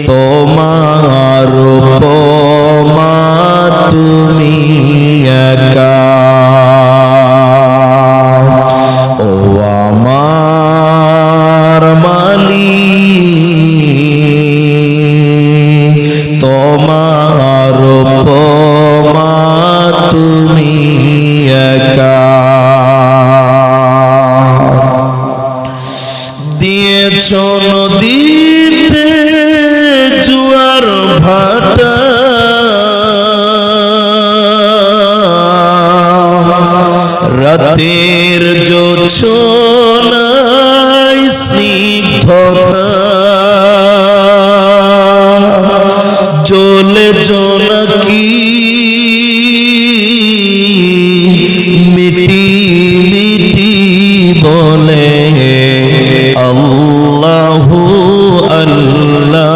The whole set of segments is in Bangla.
তোমার উপমা তুমি একা, ও আমার মালিক, তোমার উপমা তুমি একা। দিয়েছ নদীতে জোয়ার ভাটা, রাতের জোছনায় স্নিগ্ধতা, জ্বলে জোনাকি মিটি মিটি বলে আল্লাহু আল্লাহ।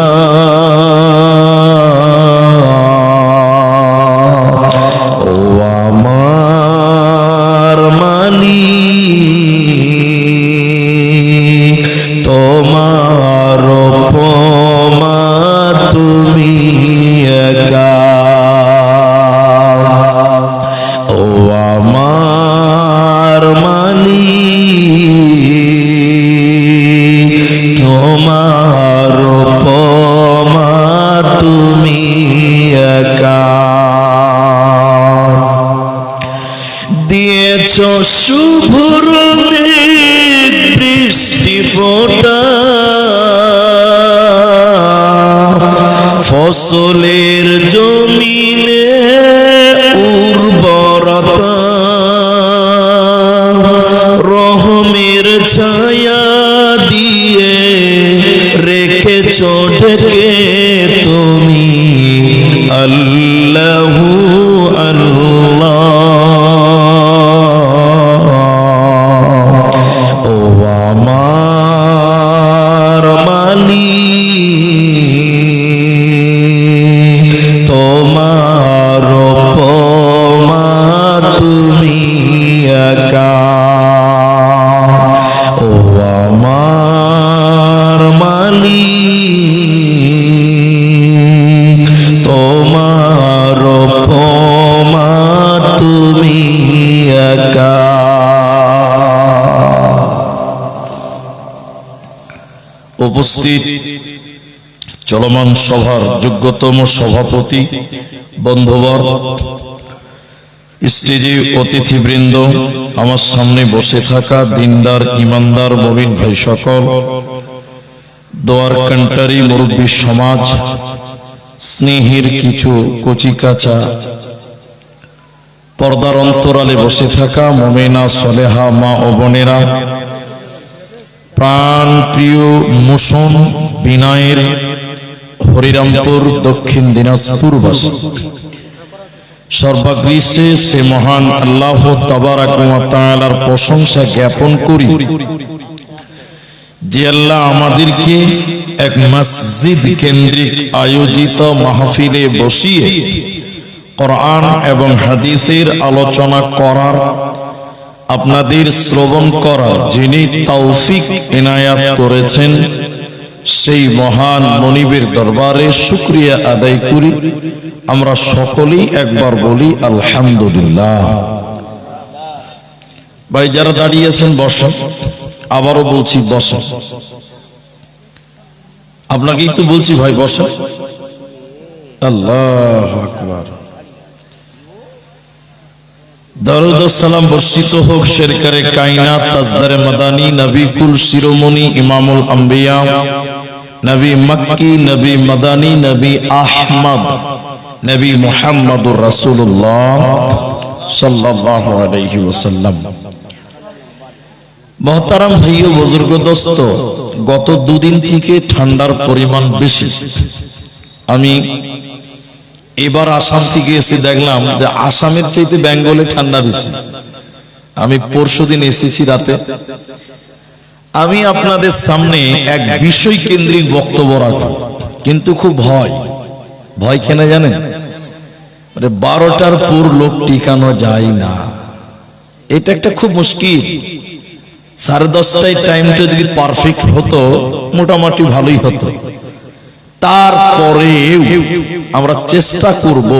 ও আমার মালিক, তোমার উপমা তুমি একা, ও আমার মালিক, তোমার উপমা তুমি একা। দিয়েছ শুভ্র মেঘ বৃষ্টি ফোঁটা, ফসলের জমিনে উর্বরতা, রহমের ছায়া দিয়ে রেখেছ ঢেকে তুমি আল্লাহু আল্লাহ। ও আমার মালিক, তোমার উপমা তুমি একা, ও আমার মালিক, তোমার উপমা তুমি একা। উপস্থিত চলমান সভার যোগ্যতম সভাপতি বন্ধুবর, স্টেজে অতিথিবৃন্দ, আমার সামনে বসে থাকা দিনদার ইমানদার মুমিন ভাই সকল, দোয়ার কান্টারি মুরব্বী সমাজ, স্নেহের কিছু কচিকাচা পর্দার অন্তরালে বসে থাকা মুমিনা সলেহা মা ও বোনেরা, প্রাণ প্রিয় মুসন বিনয়ের হরিরামপুর দক্ষিণ দিনাজপুরবাসী, সর্বাগ্রে সে মহান আল্লাহ তাবারাক ওয়া তাআলার প্রশংসা জ্ঞাপন করি যে আল্লাহ আমাদেরকে এক মসজিদ কেন্দ্রিক আয়োজিত মাহফিলে বসিয়ে কোরআন এবং হাদিসের আলোচনা করার, আপনাদের শ্রবণ করার যিনি তৌফিক ইনায়াত করেছেন, সেই মহান মনিবের দরবারে শুকরিয়া আদায় করি। আমরা সকলেই একবার বলি আলহামদুলিল্লাহ। ভাই যারা দাঁড়িয়েছেন বসেন, আবারও বলছি বসেন, আপনাকেই তো বলছি ভাই বসেন। আল্লাহু আকবার। দরুদ ও সালাম বর্ষিত হোক সরকারে কায়নাত তাজদারে মাদানী নবী কুল শিরোমণি ইমামুল আম্বিয়া নবী মক্কি নবী মাদানী নবী আহমদ নবী মুহাম্মদুর রাসূলুল্লাহ সাল্লাল্লাহু আলাইহি ওয়াসাল্লাম। মুহতারাম ভাই ও বুজুর্গ দোস্ত, গত দুদিন থেকে ঠান্ডার পরিমাণ বেশি। আমি এবার আসাম থেকে এসে দেখলাম যে আসামের চাইতে বেঙ্গলে ঠান্ডা বেশি। আমি পরশুদিন এসেছি রাতে। আমি আপনাদের সামনে এক বিষয় কেন্দ্রিক বক্তব্য রাখব, কিন্তু খুব ভয় কেন জানেন? 12টার পর লোক টিকানো যায় না, এটা একটা খুব মুশকিল। 10:30টায় টাইমটা যদি পারফেক্ট হতো মোটামুটি ভালোই হতো। তারপরেও আমরা চেষ্টা করব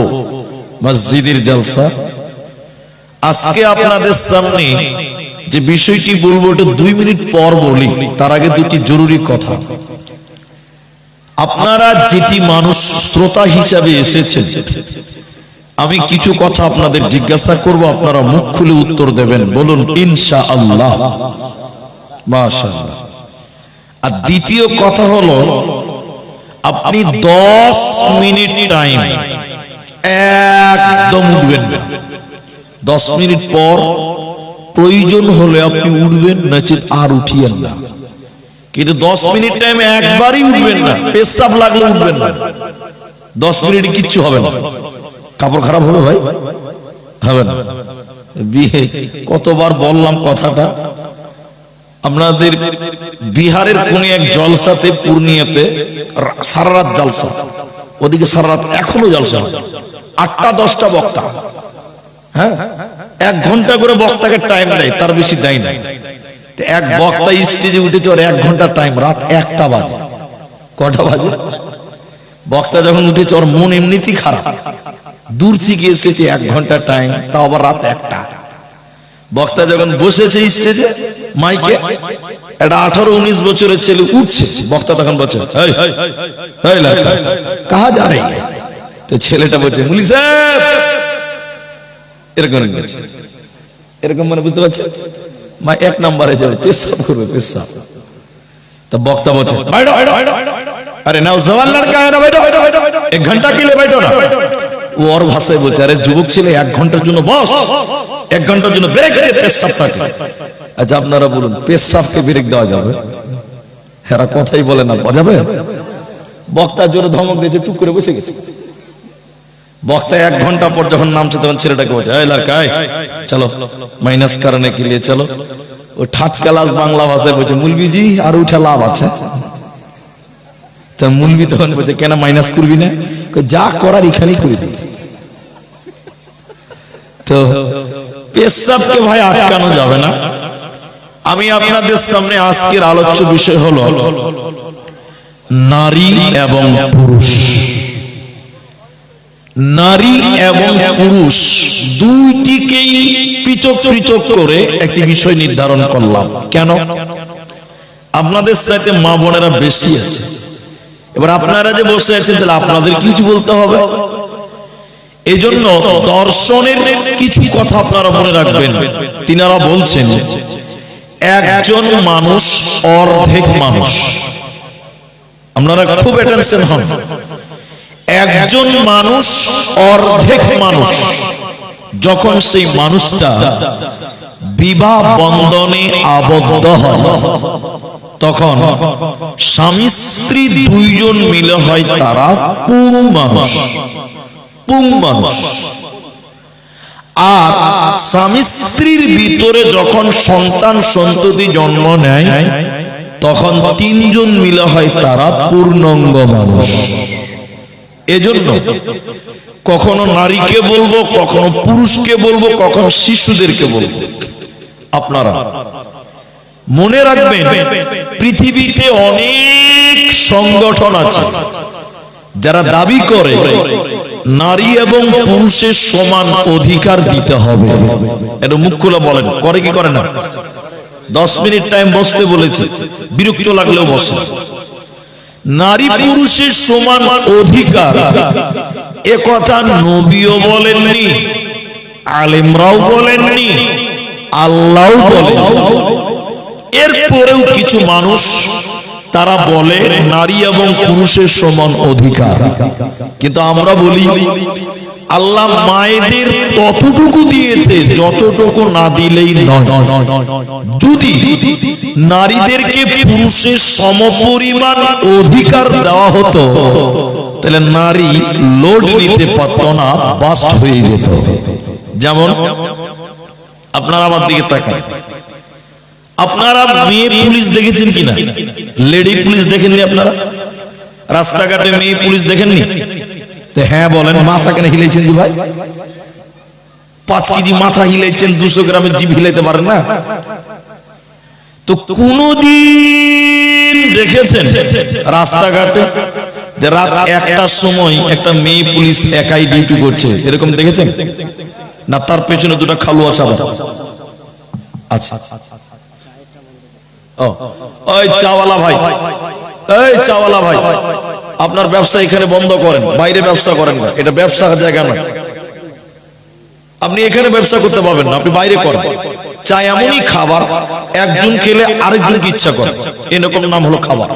মসজিদের জলসা আজকে আপনাদের সামনে যে বিষয়টি বলবো এটা 2 মিনিট পর বলি, তার আগে দুটি জরুরি কথা। আপনারা যেটি মানুষ শ্রোতা হিসাবে এসেছেন, আমি কিছু কথা আপনাদের জিজ্ঞাসা করব, আপনারা মুখ খুলে উত্তর দেবেন। বলুন ইনশাআল্লাহ, মাশাআল্লাহ। আর দ্বিতীয় কথা হলো, আপনি 10 মিনিট টাইম একদম উঠবেন না। 10 মিনিট পর প্রয়োজন হলে আপনি উঠবেন, নচেত আর উঠিয়েন না। কিন্তু 10 মিনিট টাইম একবারই উঠবেন না, পেশাব লাগলে উঠবেন না। 10 মিনিটে কিচ্ছু হবে না। কাপড় খারাপ হবে ভাই, হবে না। বিয়ে কতবার বললাম কথাটা। আপনাদের বিহারের কোন এক জলসাতে, পূর্ণিয়াতে সারা রাত জলসা, ওদিকে সারা রাত এখনো জলসা, 8টা-10টা বক্তা, হ্যাঁ 1 ঘন্টা করে বক্তাকে টাইম দেয়, তার বেশি দেয় না। এক বক্তা স্টেজে উঠেছে, ওর 1 ঘন্টা টাইম, রাত 1টা বাজে। কটা বাজে? বক্তা যখন উঠেছে ওর মন এমনিতেই খারাপ, দূর থেকে এসেছে, 1 ঘন্টা টাইম, তাও আবার রাত 1টা। বক্তা যখন বসেছে স্টেজে মাইকে, একটা 18-19 বছরের ছেলে উঠছে, বক্তা তখন বলছে কাহা যা রে? তো ছেলেটা বলছে মুলি সাহেব, এরকম এরকম, মানে বুঝতে পারছে মা 1 নম্বরে যাবে, পেশাব করবে, পেশাব। তো বক্তা বলছে আরে নাও জওয়ান লড়কা है ना, बैठो 1 घंटा के लिए बैठो ना। ও ওর ভাষায় বলছে, আরে যুবক ছেলে 1 ঘন্টার জন্য বস, 1 ঘন্টার জন্য ব্রেক দে পেশাবটাকে। আচ্ছা আপনারা বলুন, পেশাবকে ব্রেক দেওয়া যাবে? এরা কথাই বলে না, বাজাবে। বক্তা জোরে ধমক দিয়েছে, টুক করে বসে গেছে। বক্তা 1 ঘন্টা পর যখন নামছে, তখন ছেলেটাকে বলছে এই লড়কা চলো মাইনাস करने के लिए চলো। ও ঠাট ক্লাস বাংলা ভাষায় বলছে মুলবি জি আর উঠা লাভ আছে। তা মুলবি তখন বলছে কেন মাইনাস করবি না? যা করার এখানেই করে দিয়েছি। তো পেশাবকে ভাই আটকানো যাবে না। আমি আপনাদের সামনে আজকের আলোচ্য বিষয় হলো নারী এবং পুরুষ। নারী এবং পুরুষ দুইটিকেই পৃথক পৃথক করে একটি বিষয় নির্ধারণ করলাম। কেন? আপনাদের সাথে মা বোনেরা বেশি আছে। এবার আপনারা যে বসে আছেন, তাহলে আপনাদের কিছু বলতে হবে। এই জন্য দর্শনের কিছু কথা আপনারা মনে রাখবেন। তিনারা বলছেন একজন মানুষ অর্ধেক মানুষ। আপনারা খুব অ্যাটেনশন হন। একজন মানুষ অর্ধেক মানুষ। যখন সেই মানুষটা বিবাহ বন্ধনে আবদ্ধ হয়, তখন স্বামী স্ত্রী দুইজন মিলে হয় তারা পুং মানুষ। পুং মানুষ। আর স্বামী স্ত্রীর ভিতরে যখন সন্তান সন্ততি জন্ম নেয়, তখন 3 জন মিলে হয় তারা পূর্ণাঙ্গ মানুষ। এজন্য কখনো নারীকে বলবো, কখনো পুরুষকে বলবো, কখনো শিশুদেরকে বলবো। আপনারা মনে রাখবেন, পৃথিবীতে অনেক সংগঠন আছে যারা দাবি করে নারী এবং পুরুষের সমান অধিকার দিতে হবে। এটা মুখ খুলে বলেন, করে কি করে না? 10 মিনিট টাইম বসতে বলেছে, বিরক্ত লাগলেও বসে। নারী পুরুষের সমান অধিকার এ কথা নবীও বলেননি, আলেমরাও বলেননি, আল্লাহও বলেন। এরপরেও কিছু মানুষ তারা বলে নারী এবং পুরুষের সমান অধিকার। কিন্তু আমরা বলি আল্লাহ মায়েদের ততটুকু দিয়েছে যতটুকু না দিলেই নয়। যদি নারীদেরকে পুরুষের সমপরিমাণ অধিকার দেওয়া হতো, তাহলে নারী লোড নিতে পারত না, বাস্ট হয়ে যেত। যেমন আপনারা আমার দিকে তাকান, আপনারা মেয়ে পুলিশ দেখেছেন কিনা? লেডি পুলিশ দেখেননি আপনারা? রাস্তাঘাটে মেয়ে পুলিশ দেখেননি? তো হ্যাঁ বলেন, মাথা কেন হিলেছেন জি ভাই? 5 কেজি মাথা হিলেছেন, 200 গ্রামের জিভ হিলাইতে পারেন না? তো কোনদিন দেখেছেন রাস্তাঘাটে যে রাত 1টার সময় একটা মেয়ে পুলিশ একাই ডিউটি করছে, এরকম দেখেছেন? না তার পেছনে দুটো খালুয়া চাবা? আচ্ছা, ওই চাওয়ালা ভাই, এই চাওয়ালা ভাই, আপনার ব্যবসা এখানে বন্ধ করেন, বাইরে ব্যবসা করেন না, এটা ব্যবসার জায়গা নয়। আপনি এখানে ব্যবসা করতে পারবেন না, আপনি বাইরে করেন। চা এমনই খাবার, একজন খেলে আরেকজনকে ইচ্ছা করে, এরকম নাম হলো খাবার।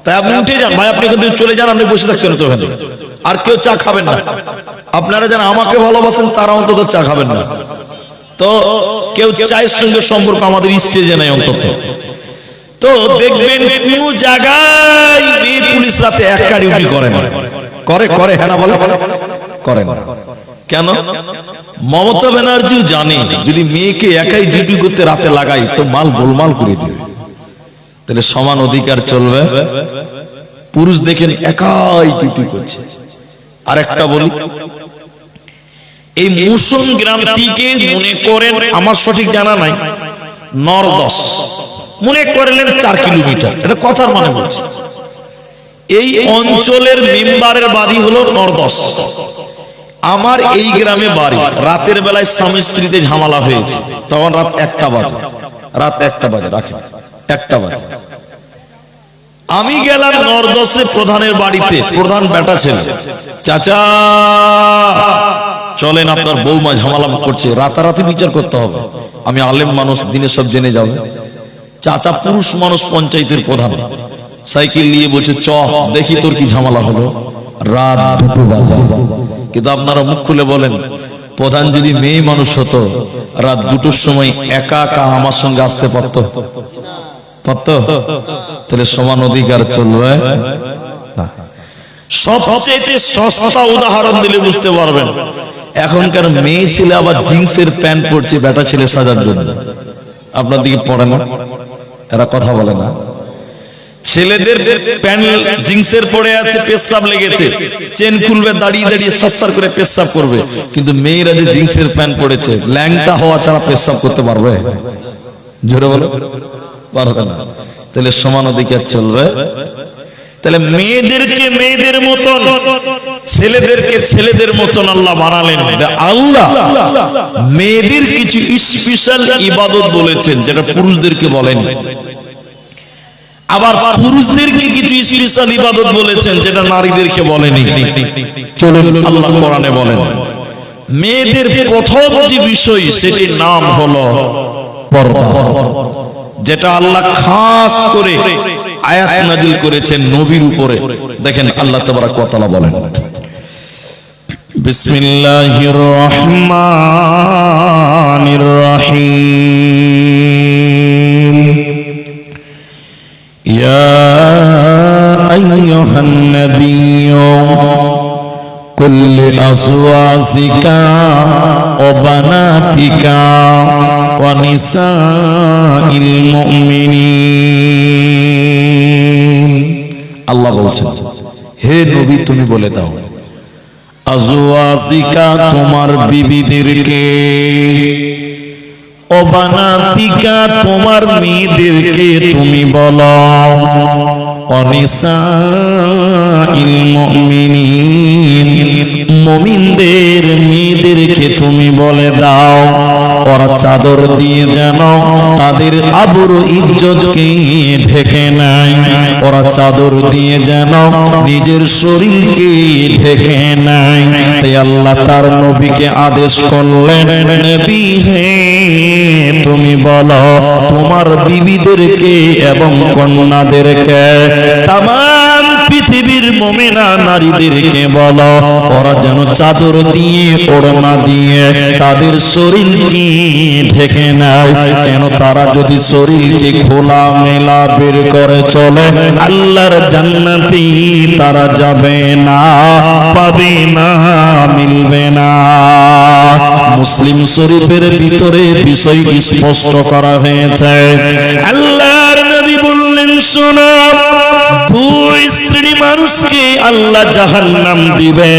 তাই আপনি উঠে যান ভাই, আপনি এখান থেকে চলে যান, আপনি বসে থাকছেন তো ওখানে, আর কেউ চা খাবেন না। আপনারা যারা আমাকে ভালোবাসেন তারা অন্তত চা খাবেন না। তো কেউ চায়ের সঙ্গে সম্পর্ক আমাদের স্টেজে নাই অন্তত। তো দেখবেন কোন জায়গায় মেয়ে পুলিশ রাতে একা ডিউটি করে না, করে হ্যাঁ না বলে করে না। কেন? মমতা ব্যানার্জিও জানে যদি মেয়েকে একাই ডিউটি করতে রাতে লাগাই তো মাল গোলমাল করে দিবে, তাহলে সমান অধিকার চলবে। পুরুষ দেখেন একাই ডিউটি করছে। আর একটা বলি, এই মুসুম গ্রাম থেকে মনে করেন, আমার সঠিক জানা নাই, নরদশ মনে করলেন 4 কিলোমিটার, এটা কথার মানে বলছি। এই অঞ্চলের মেম্বারের বাড়ি হলো নরদশ। আমার এই গ্রামে বাড়ি। রাতের বেলায় স্বামী স্ত্রীতে ঝামেলা হয়েছে, তখন রাত 1টা বাজে, রাখেন 1টা বাজে। আমি গেলাম নরদশে প্রধানের বাড়িতে, প্রধান বেটা ছেলে, চাচা চলেন আপনার বৌমা ঝামেলা করছে, রাতারাতি বিচার করতে হবে। আমি আলেম মানুষ, দিনে সব জেনে যাবে। চাচা পুরুষ মানুষ, পঞ্চায়েতের প্রধান, সাইকেল নিয়ে বলছে চ দেখি তোর কি ঝামেলা হলো। রাত 2টো বাজে, কিন্তু আপনারা মুখ খুলে বলেন, প্রধান যদি মেয়ে মানুষ হতো রাত 2টোর সময় একা একা আমার সঙ্গে আসতে পারতো? তাহলে সমান অধিকার চলবে না। সবচেয়ে সস্তা উদাহরণ দিলে বুঝতে পারবেন, এখনকার মেয়ে ছেলে আবার জিন্সের প্যান্ট পরছে বেটা ছেলে সাজার জন্য। আপনার দিকে পড়ে না? এরা কথা বলে না। ছেলেদের প্যান্ট জিন্সের পরে আছে, পেশাব লেগেছে, চেন খুলবে, দাঁড়িয়ে দাঁড়িয়ে সার করে পেশাব করবে। কিন্তু মেয়েরা যে জিন্সের প্যান্ট পরেছে, ল্যাংটা হওয়া ছাড়া পেশাব করতে পারবে? জোরে বলো, পারবে না। তাহলে সমান অধিকার চলবে। তাহলে মেয়েদেরকে মেয়েদের মতন, ছেলেদেরকে ছেলেদের মতন আল্লাহ বানালেন। আল্লাহ মেয়েদের কিছু স্পেশাল ইবাদত বলেছেন যেটা পুরুষদেরকে বলেন, আবার পুরুষদেরকে কিছু স্পেশাল ইবাদত বলেছেন যেটা নারীদেরকে বলেনি। চলুন আল্লাহ কোরআনে বলেন, মেয়েদের প্রথম যে বিষয় সেটির নাম হলো পর্দা, যেটা আল্লাহ খাস করে আয়াত নাজিল করেছেন নবীর উপরে। দেখেন আল্লাহ তাবারক ওয়া তাআলা বলেন, বিসমিল্লাহির রহমানির রহিম, ইয়া আইয়ুহান নাবিয়্যু কুল লিআজওয়াজিকা ওয়া বানাতিকা ওয়া নিসাইল মুমিনিন। আল্লাহ বলছেন, হে নবী তুমি বলে দাও, আজওয়াজিকা তোমার বিবিদেরকে, ও বানাতিকা তোমার মেয়েদেরকে তুমি বলো, অনিসাইল মুমিনিন মুমিনদের মেয়েদেরকে তুমি বলে দাও, ওরা চাদর দিয়ে যেন তাদের আবরু ইজ্জতকে ঢেকে নেয়, ওরা চাদর দিয়ে যেন নিজের শরীরকে ঢেকে নেয়। তাই আল্লাহ তার নবীকে আদেশ করলেন, নবী হে তুমি বলো তোমার বিবিদেরকে এবং কন্যাদেরকে, তামাম পৃথিবীর মুমিনা নারীদেরকে বলো ওরা যেন চাদর দিয়ে ওড়না দিয়ে তাদের শরীরকে ঢেকে নেয়। কেন? তারা যদি শরীরকে খোলা মেলা বের করে চলে আল্লাহর জান্নাতে তারা যাবে না, পাবে না, মিলবে না। মুসলিম শরীফের ভিতরে বিষয় স্পষ্ট করা হয়েছে। আল্লাহর নবী বললেন, শোনো, দুই স্ত্রী মানুষকে আল্লাহ জাহান্নাম দিবে।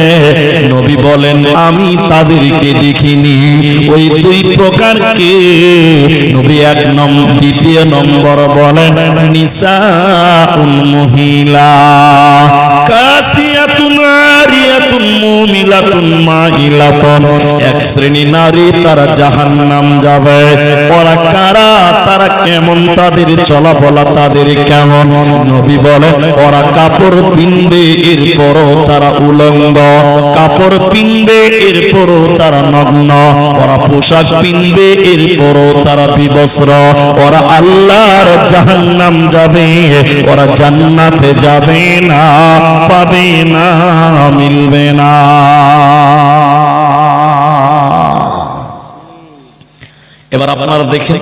নবী বলেন আমি তাদেরকে দেখিনি। ওই দুই প্রকারকে নবী এক নম্বর, দ্বিতীয় নম্বর বলেন নিসাউন মহিলা, কাসিয়াতুন আরিয়াতুন মুমিলাতুন মাইলাতুন। এক শ্রেণী নারী তারা জাহান্নাম যাবে। ওরা কারা, তারা কেমন, তাদের চলাফেরা তাদের কেমন? নবী বলে ওরা কাপড় পিনবে এরপরও তারা উলঙ্গ, কাপড় পিনবে এরপরও তারা নগ্ন, ওরা পোশাক পিনবে এরপরও তারা বিবস্ত্র। ওরা আল্লাহর জাহান্নাম যাবে, ওরা জান্নাতে যাবে না, পাবে না, মিলবে না। এবার আপনারা দেখেন,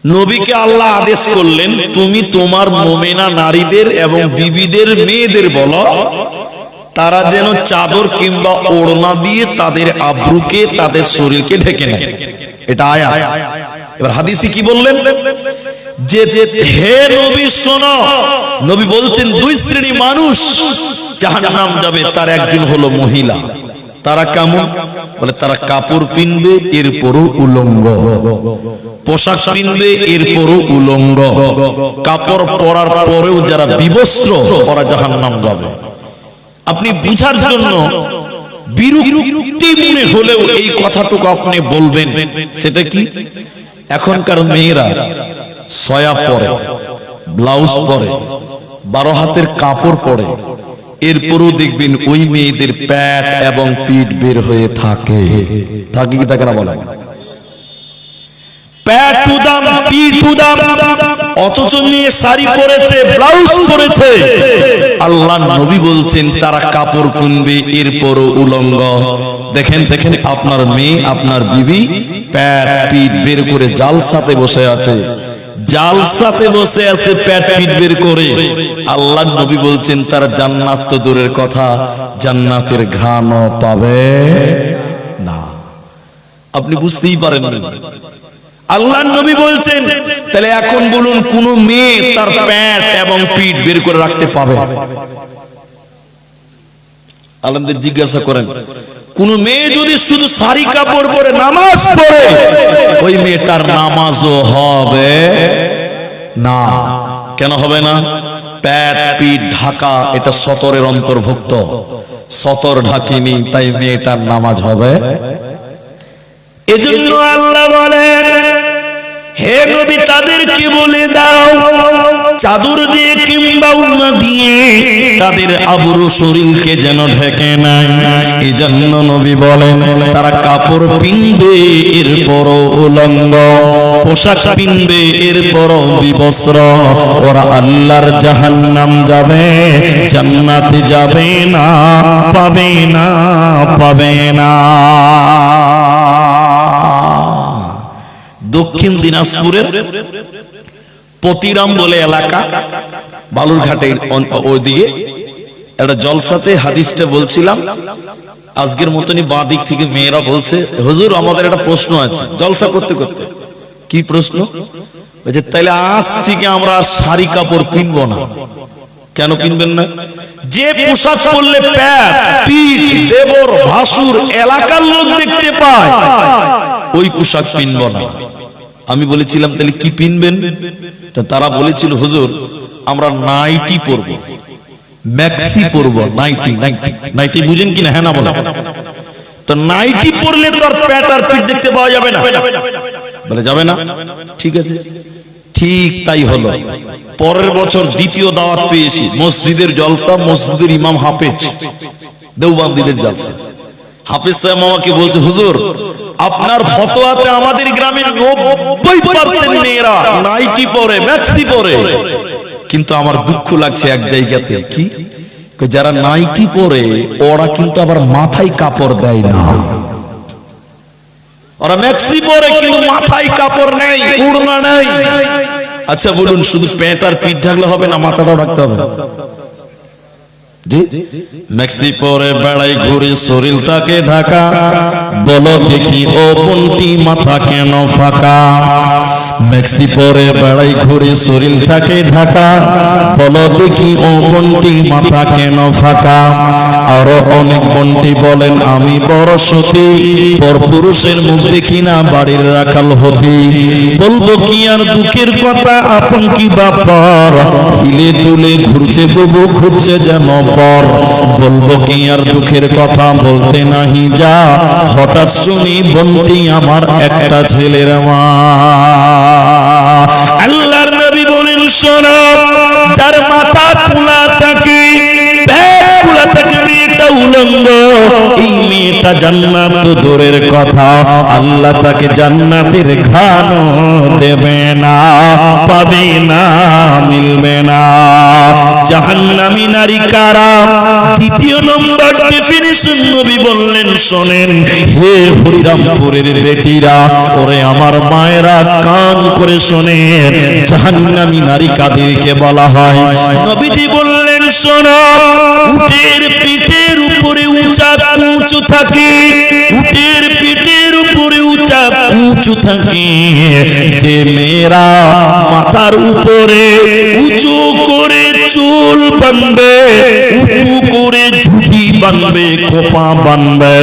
নবীকে আল্লাহ আদেশ করলেন তুমি তোমার মুমিনা নারীদের এবং বিবিদের মেয়েদের বলো তারা যেন চাদর কিংবা ওড়না দিয়ে তাদের আব্রুকে, তাদের শরীরকে ঢেকে নেয়। এটা আয়াত। এবার হাদিসে কি বললেন যে হে নবী শোনো, নবী বলছেন দুই শ্রেণী মানুষ জাহান্নাম যাবে, তার একজন হলো মহিলা। তারা কেমন? বলে তারা কাপড় পিনবে এরপরও উলঙ্গ, পোশাক পিনবে এরপরও উলঙ্গ, কাপড় পরার পরেও যারা বিবস্ত্র ওরা জাহান্নাম যাবে। আপনি বুঝার জন্য বিরক্তি মনে হলেও এই কথাটুকু আপনি বলবেন। সেটা কি? এখনকার মেয়েরা সয়া পরে, ব্লাউজ পরে, 12 হাতের কাপড় পরে, এরপরও দেখবেন ওই মেয়েদের পেট এবং পিঠ বের হয়ে থাকে। থাকে কি থাকে না বলেন? পেট উদাম, পিঠ উদাম, অথচ নিয়ে শাড়ি পরেছে, ব্লাউজ পরেছে। আল্লাহ নবী বলছেন তারা কাপড় কিনবে এরপরও উলঙ্গ। দেখেন দেখেন আপনার মেয়ে, আপনার বিবি পেট পিঠ বের করে জালসাতে বসে আছে, জালসাতে বসে আছে পেট পিঠ বের করে। আল্লাহ নবী বলছেন তারা জান্নাত তো দূরের কথা, জান্নাতের ঘ্রাণও পাবে না। আপনি বুঝতেই পারেন না। আল্লাহ নবী বলছেন তাহলে এখন বলুন কোন মেয়ে তার পেট এবং পিঠ বের করে রাখতে পাবে? আলেমদের জিজ্ঞাসা করেন, কোন মেয়ে যদি শুধু শাড়ি কাপড় পরে নামাজ পড়ে ওই মেয়েটার নামাজও হবে না। কেন হবে না? পেট পিঠ ঢাকা এটা সতরের অন্তর্ভুক্ত, সতর ঢাকিনি, তাই মেয়েটার নামাজ হবে। এজন্য আল্লাহ বলেন হে নবী তাদেরকে বলে দাও চাদর দিয়ে কিংবা ওড়না দিয়ে তাদের আবরু শরীরকে যেন ঢেকে নেয়। এজন্য নবী বলেন তারা কাপড় পিনবে এরপরও উলঙ্গ, পোশাক পিনবে এরপরও বিবস্ত্র। ওরা আল্লাহর জাহান্নাম যাবে, জান্নাতে যাবে না, পাবে না, পাবে না। দক্ষিণ দিনাজপুরের পতিরাম বলে এলাকা, বালুরঘাটের ওইদিকে একটা জলসাতে হাদিসটা বলছিলাম। আজকের মতনই বাঁ দিক থেকে মেয়েরা বলছে হুজুর আমাদের একটা প্রশ্ন আছে। জলসা করতে করতে কি প্রশ্ন? তাইলে আজ থেকে আমরা শাড়ি কাপড় কিনবো না। কেন কিনবেন না? যে পোশাক পরলে পেট পিঠ দেবর ভাসুর এলাকার লোক দেখতে পায় ওই পোশাক কিনবো না। আমি বলেছিলাম তাহলে কি পিনবেন? তারা বলেছিল হুজুর আমরা নাইটি পরবো, ম্যাক্সি পরবো। নাইটি নাইটি নাইটি বুঝেন কিনা? হ্যাঁ না বলে। তো নাইটি পরলে তো আর পেট আর পিঠ দেখতে পাওয়া যাবে না। বলে যাবে না, ঠিক আছে। ঠিক তাই হলো। পরের বছর দ্বিতীয় দাওয়াত পেয়েছি, মসজিদের জলসা, মসজিদের ইমাম হাফেজ, দেওবন্দিদের জলসা। হাফেজ সাহেব আমাকে বলছে হুজুর আপনার ফতোয়াতে আমাদের গ্রামের 90% মেয়েরা নাইটি পরে, ম্যাক্সি পরে। কিন্তু আমার দুঃখ লাগছে এক জায়গাতে, কি যারা নাইটি পরে ওরা কিন্তু আবার মাথায় কাপড় দেয় না। ওরা ম্যাক্সি পরে কিন্তু মাথায় কাপড় নেই, ওড়না নেই। আচ্ছা বলুন শুধু পেট আর পিঠ ঢাকলে হবে না, মাথাটাও ঢাকতে হবে? ম্যাক্সি পরে বেড়াই ঘুরে শরীরটাকে ঢাকা, বলো দেখি ও বোনটি মাথা কেন ফাঁকা? ম্যাক্সি পরে বেড়াই ঘুরে শরীরটাকে ঢাকা, বলো দেখি ও বোনটি মাথা কেন ফাঁকা? আরো অনেক বোনটি বলেন আমি বড় সতী, পরপুরুষের মুখ দেখি না বাড়ির রাখাল হতি। বলবো কি আর দুঃখের কথা, আপন কি বাপার, হিলে তুলে ঘুরছে বুবু ঘুরছে যেন পর। বলবো কি আর দুঃখের কথা, বলতে নাহি যা, হঠাৎ শুনি বোনটি আমার একটা ছেলের মা। আল্লাহর নবী বলেন শোনো, যার মাথা খোলা থাকে, পেট খোলা থাকে, মেয়েটা উলঙ্গ, এই মেয়েটা জান্নাত তো দূরের কথা, আল্লাহ তাকে জান্নাতের ঘ্রাণ দেবে না, পাবে না, মিলবে না। জাহান্নামী নারী কারা? দ্বিতীয় নম্বর ডেফিনিশন নবী বললেন শোনেন, হে হরিরামপুরের বেটিরা, ওরে আমার মায়েরা, কান করে শোনেন, জাহান্নামী নারী কাদেরকে বলা হয়? নবীজি বললেন শোনো, উটের পিঠের উপরে উঁচা উঁচু থাকে, উটের পিঠের উপরে উঁচা উঁচু থাকে, যে মেয়েরা মাথার উপরে উঁচু করে চুল বাঁধবে, উঁচু করে ঝুঁটি বাঁধবে, খোপা বাঁধবে,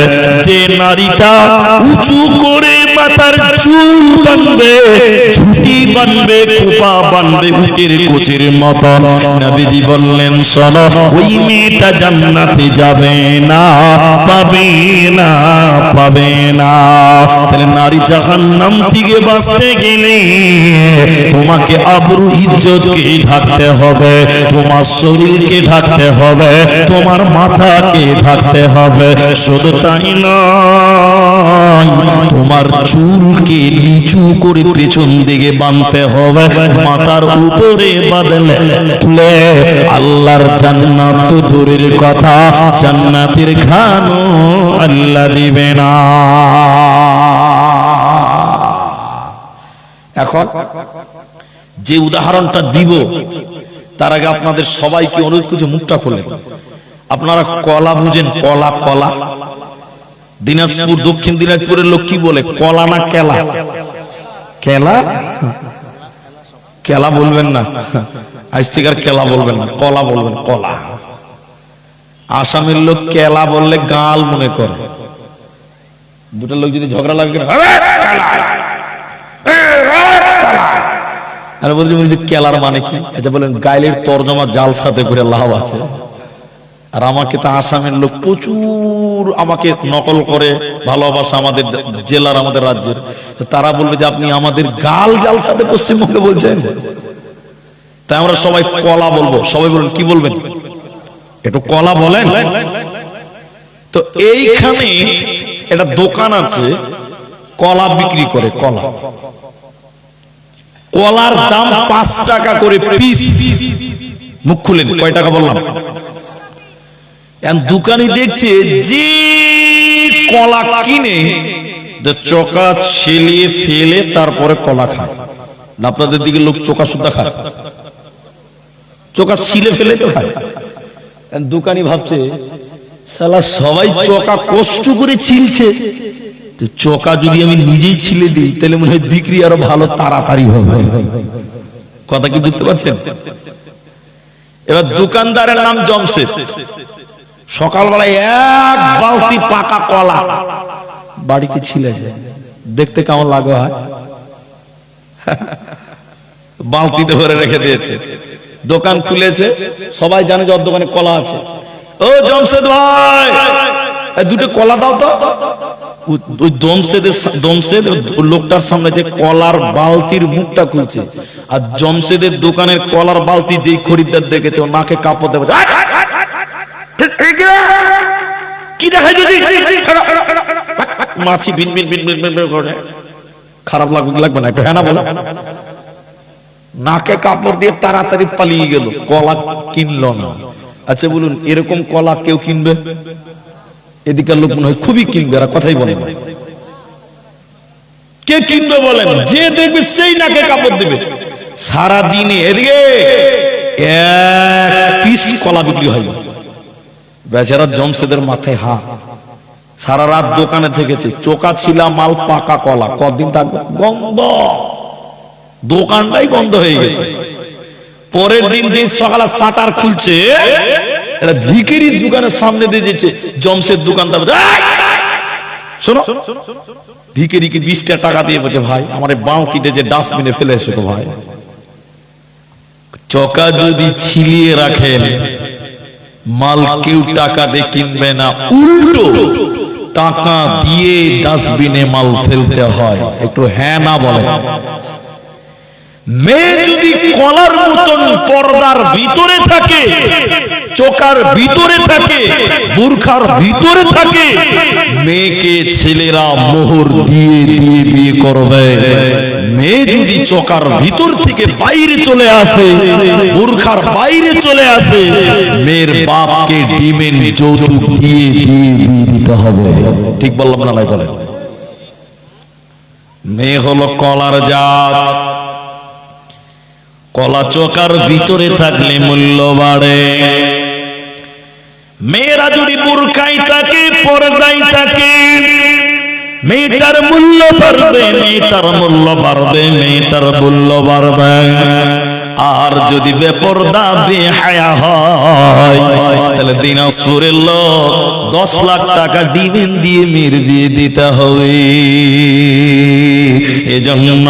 যে নারীটা উঁচু করে মাথার চুল বাঁধবে, ঝুঁটি বাঁধবে, খোপা বাঁধবে, উটের কোচের মতো, নবীজি বললেন শোনো, ওই মেয়েটা জান্নাতে যাবে না, পাবে না, পাবে না। তাহলে নারী জাহান্নাম থেকে বাঁচতে গেলে তোমাকে আবরু ইজ্জতকে ঢাকতে হবে, তোমার শরীরকে ঢাকতে হবে, তোমার মাথাকে ঢাকতে হবে। শুধু তাই নয়, তোমার চুলকে নিচু করে পেছন দিকে বাঁধতে হবে, মাথার উপরে বাঁধলে আল্লাহর জান্নাত তো দূরের কথা, জান্নাতের ঘ্রাণও আল্লাহ দিবে না। এখন যে উদাহরণটা দিব তার আগে আপনাদের সবাইকে অনুরোধ করছি মুখটা খুলে। আপনারা কলা বুঝেন? কলা, কলা দিনাজপুর, দক্ষিণ দিনাজপুরের লোক কি বলে? কলা না কেলা? কেলা, কেলা বলবেন না, আজ থেকে আর কেলা বলবেন না, কলা বলবেন, কলা। আসামের লোক কেলা বললে গাল মনে করে। দুটো লোক যদি ঝগড়া লাগে, বলছি কেলার মানে কি? আচ্ছা বলেন, গাইলের তর্জমা জাল সাথে করে লাভ আছে। আর আমাকে তো আসামের লোক প্রচুর আমাকে নকল করে ভালোবাসা, আমাদের জেলার, আমাদের রাজ্যের। তারা বলবে যে আপনি আমাদের গাল জাল সাথে পশ্চিমবঙ্গে বলছেন। তাই আমরা সবাই কলা বলবো। সবাই বলুন, কি বলবেন? একটু কলা বলেন। তো এইখানে একটা দোকান আছে, কলা বিক্রি করে। কলা, কলার দাম 5 টাকা করে পিস। মুখ খুলেন, কয় টাকা বললাম? দোকানি দেখছে যে কলা কিনে চোকা ছেলিয়ে ফেলে তারপরে কলা খায়। আপনাদের দিকে লোক চোকা সুদ্ধা খায়? চোকা ছিলে ফেলে তো খায়। দোকানি ভাবছে শালা সবাই চোকা কষ্ট করে ছিলছে, তো চোকা যদি আমি নিজেই ছিলে দিই তাহলে মনে হয় বিক্রি আরো ভালো তাড়াতাড়ি হবে। কথা কি বুঝতে পারছেন? এবার দোকানদারের নাম জমশেদ। সকালবেলায় 1 বালতি পাকা কলা বাড়িতে ছিলে যায়। দেখতে কেমন লাগে হয়? বালতিতে ভরে রেখে দিয়েছে। দোকান খুলেছে, সবাই জানে যে ওর দোকানে কলা আছে। ও জমশেদ ভাই, দুটো কলা দাও তো। ওই জমশেদ লোকটার সামনে যে কলার বালতির মুখটা খুলছে, আর জমশেদের দোকানের কলার বালতি যেই খরিদ্দার দেখেছে ও নাকে কাপড় দেবে। কি দেখায় যদি মাছি ভিন ভিন ভিন ভিন করে, খারাপ লাগবে না একটু? হ্যাঁ না বলো। নাকে কাপড় দিয়ে তাড়াতাড়ি পালিয়ে গেল, কলা কিনলো না। আচ্ছা বলুন, এরকম কলা কেউ কিনবে? এদিকের লোক মনে হয় খুবই কিনবে, আর কথাই বলে না। কে কিনবে বলেন? যে দেখবে সেই নাকে কাপড় দেবে। সারা দিনে এদিকে 1 পিস কলা বিক্রি হয়। বেচারা জমশেদের মাথায় হাত। সারা রাত দোকানে থেকেছে, চোকা ছিলা মাল পাকা কলা, কদিন থাকবে? গন্ধ। দোকানটাই বন্ধ হয়ে গেছে। পরের দিন সকালে শাটার খুলছে, এটা ভিখিরির দোকানের সামনে দিয়ে দিচ্ছে, জমশেদ দোকানটা। শোনো, ভিখিরিকে 20টা টাকা দিয়ে বলছে, ভাই আমার বাঁকিটা যে ডাস্টবিনে ফেলে এসো তো ভাই। চকা যদি ছিলিয়ে রাখেন, মাল কেউ টাকা দিয়ে কিনবে না, উল্টো টাকা দিয়ে ডাস্টবিনে মাল ফেলতে হয়। একটু হ্যাঁ না বলেন। মেয়ে যদি কলার মতন পর্দার ভিতরে থাকে, চোকার ভিতরে থাকে, বুরখার ভিতরে থাকে, মেয়েকে ছেলেরা মোহর দিয়ে দিয়ে বিয়ে করবে। মেয়ে যদি চোকার ভিতর থেকে বাইরে চলে আসে, বুরখার বাইরে চলে আসে, মেয়ের বাপকে ডিমের যৌতুক দিয়ে দিয়ে বিয়ে দিতে হবে। ঠিক বললাম না ভাই? বলেন। মেয়ে হলো কলার জাত, কলা চোকার ভিতরে থাকলে মূল্য বাড়ে। মেয়েরা যদি বুরকায় থাকে, পর্দায় থাকে, মেয়েটার মূল্য বাড়বে, মেয়েটার মূল্য বাড়বে, মেয়েটার মূল্য বাড়বে। আর যদি বেপর্দা বেহায়া হয়, তাহলে দিনাজপুরের লোক 10 লাখ টাকা ডিমেন দিয়ে মেয়ের বিয়ে দিতে হবে। এজন্য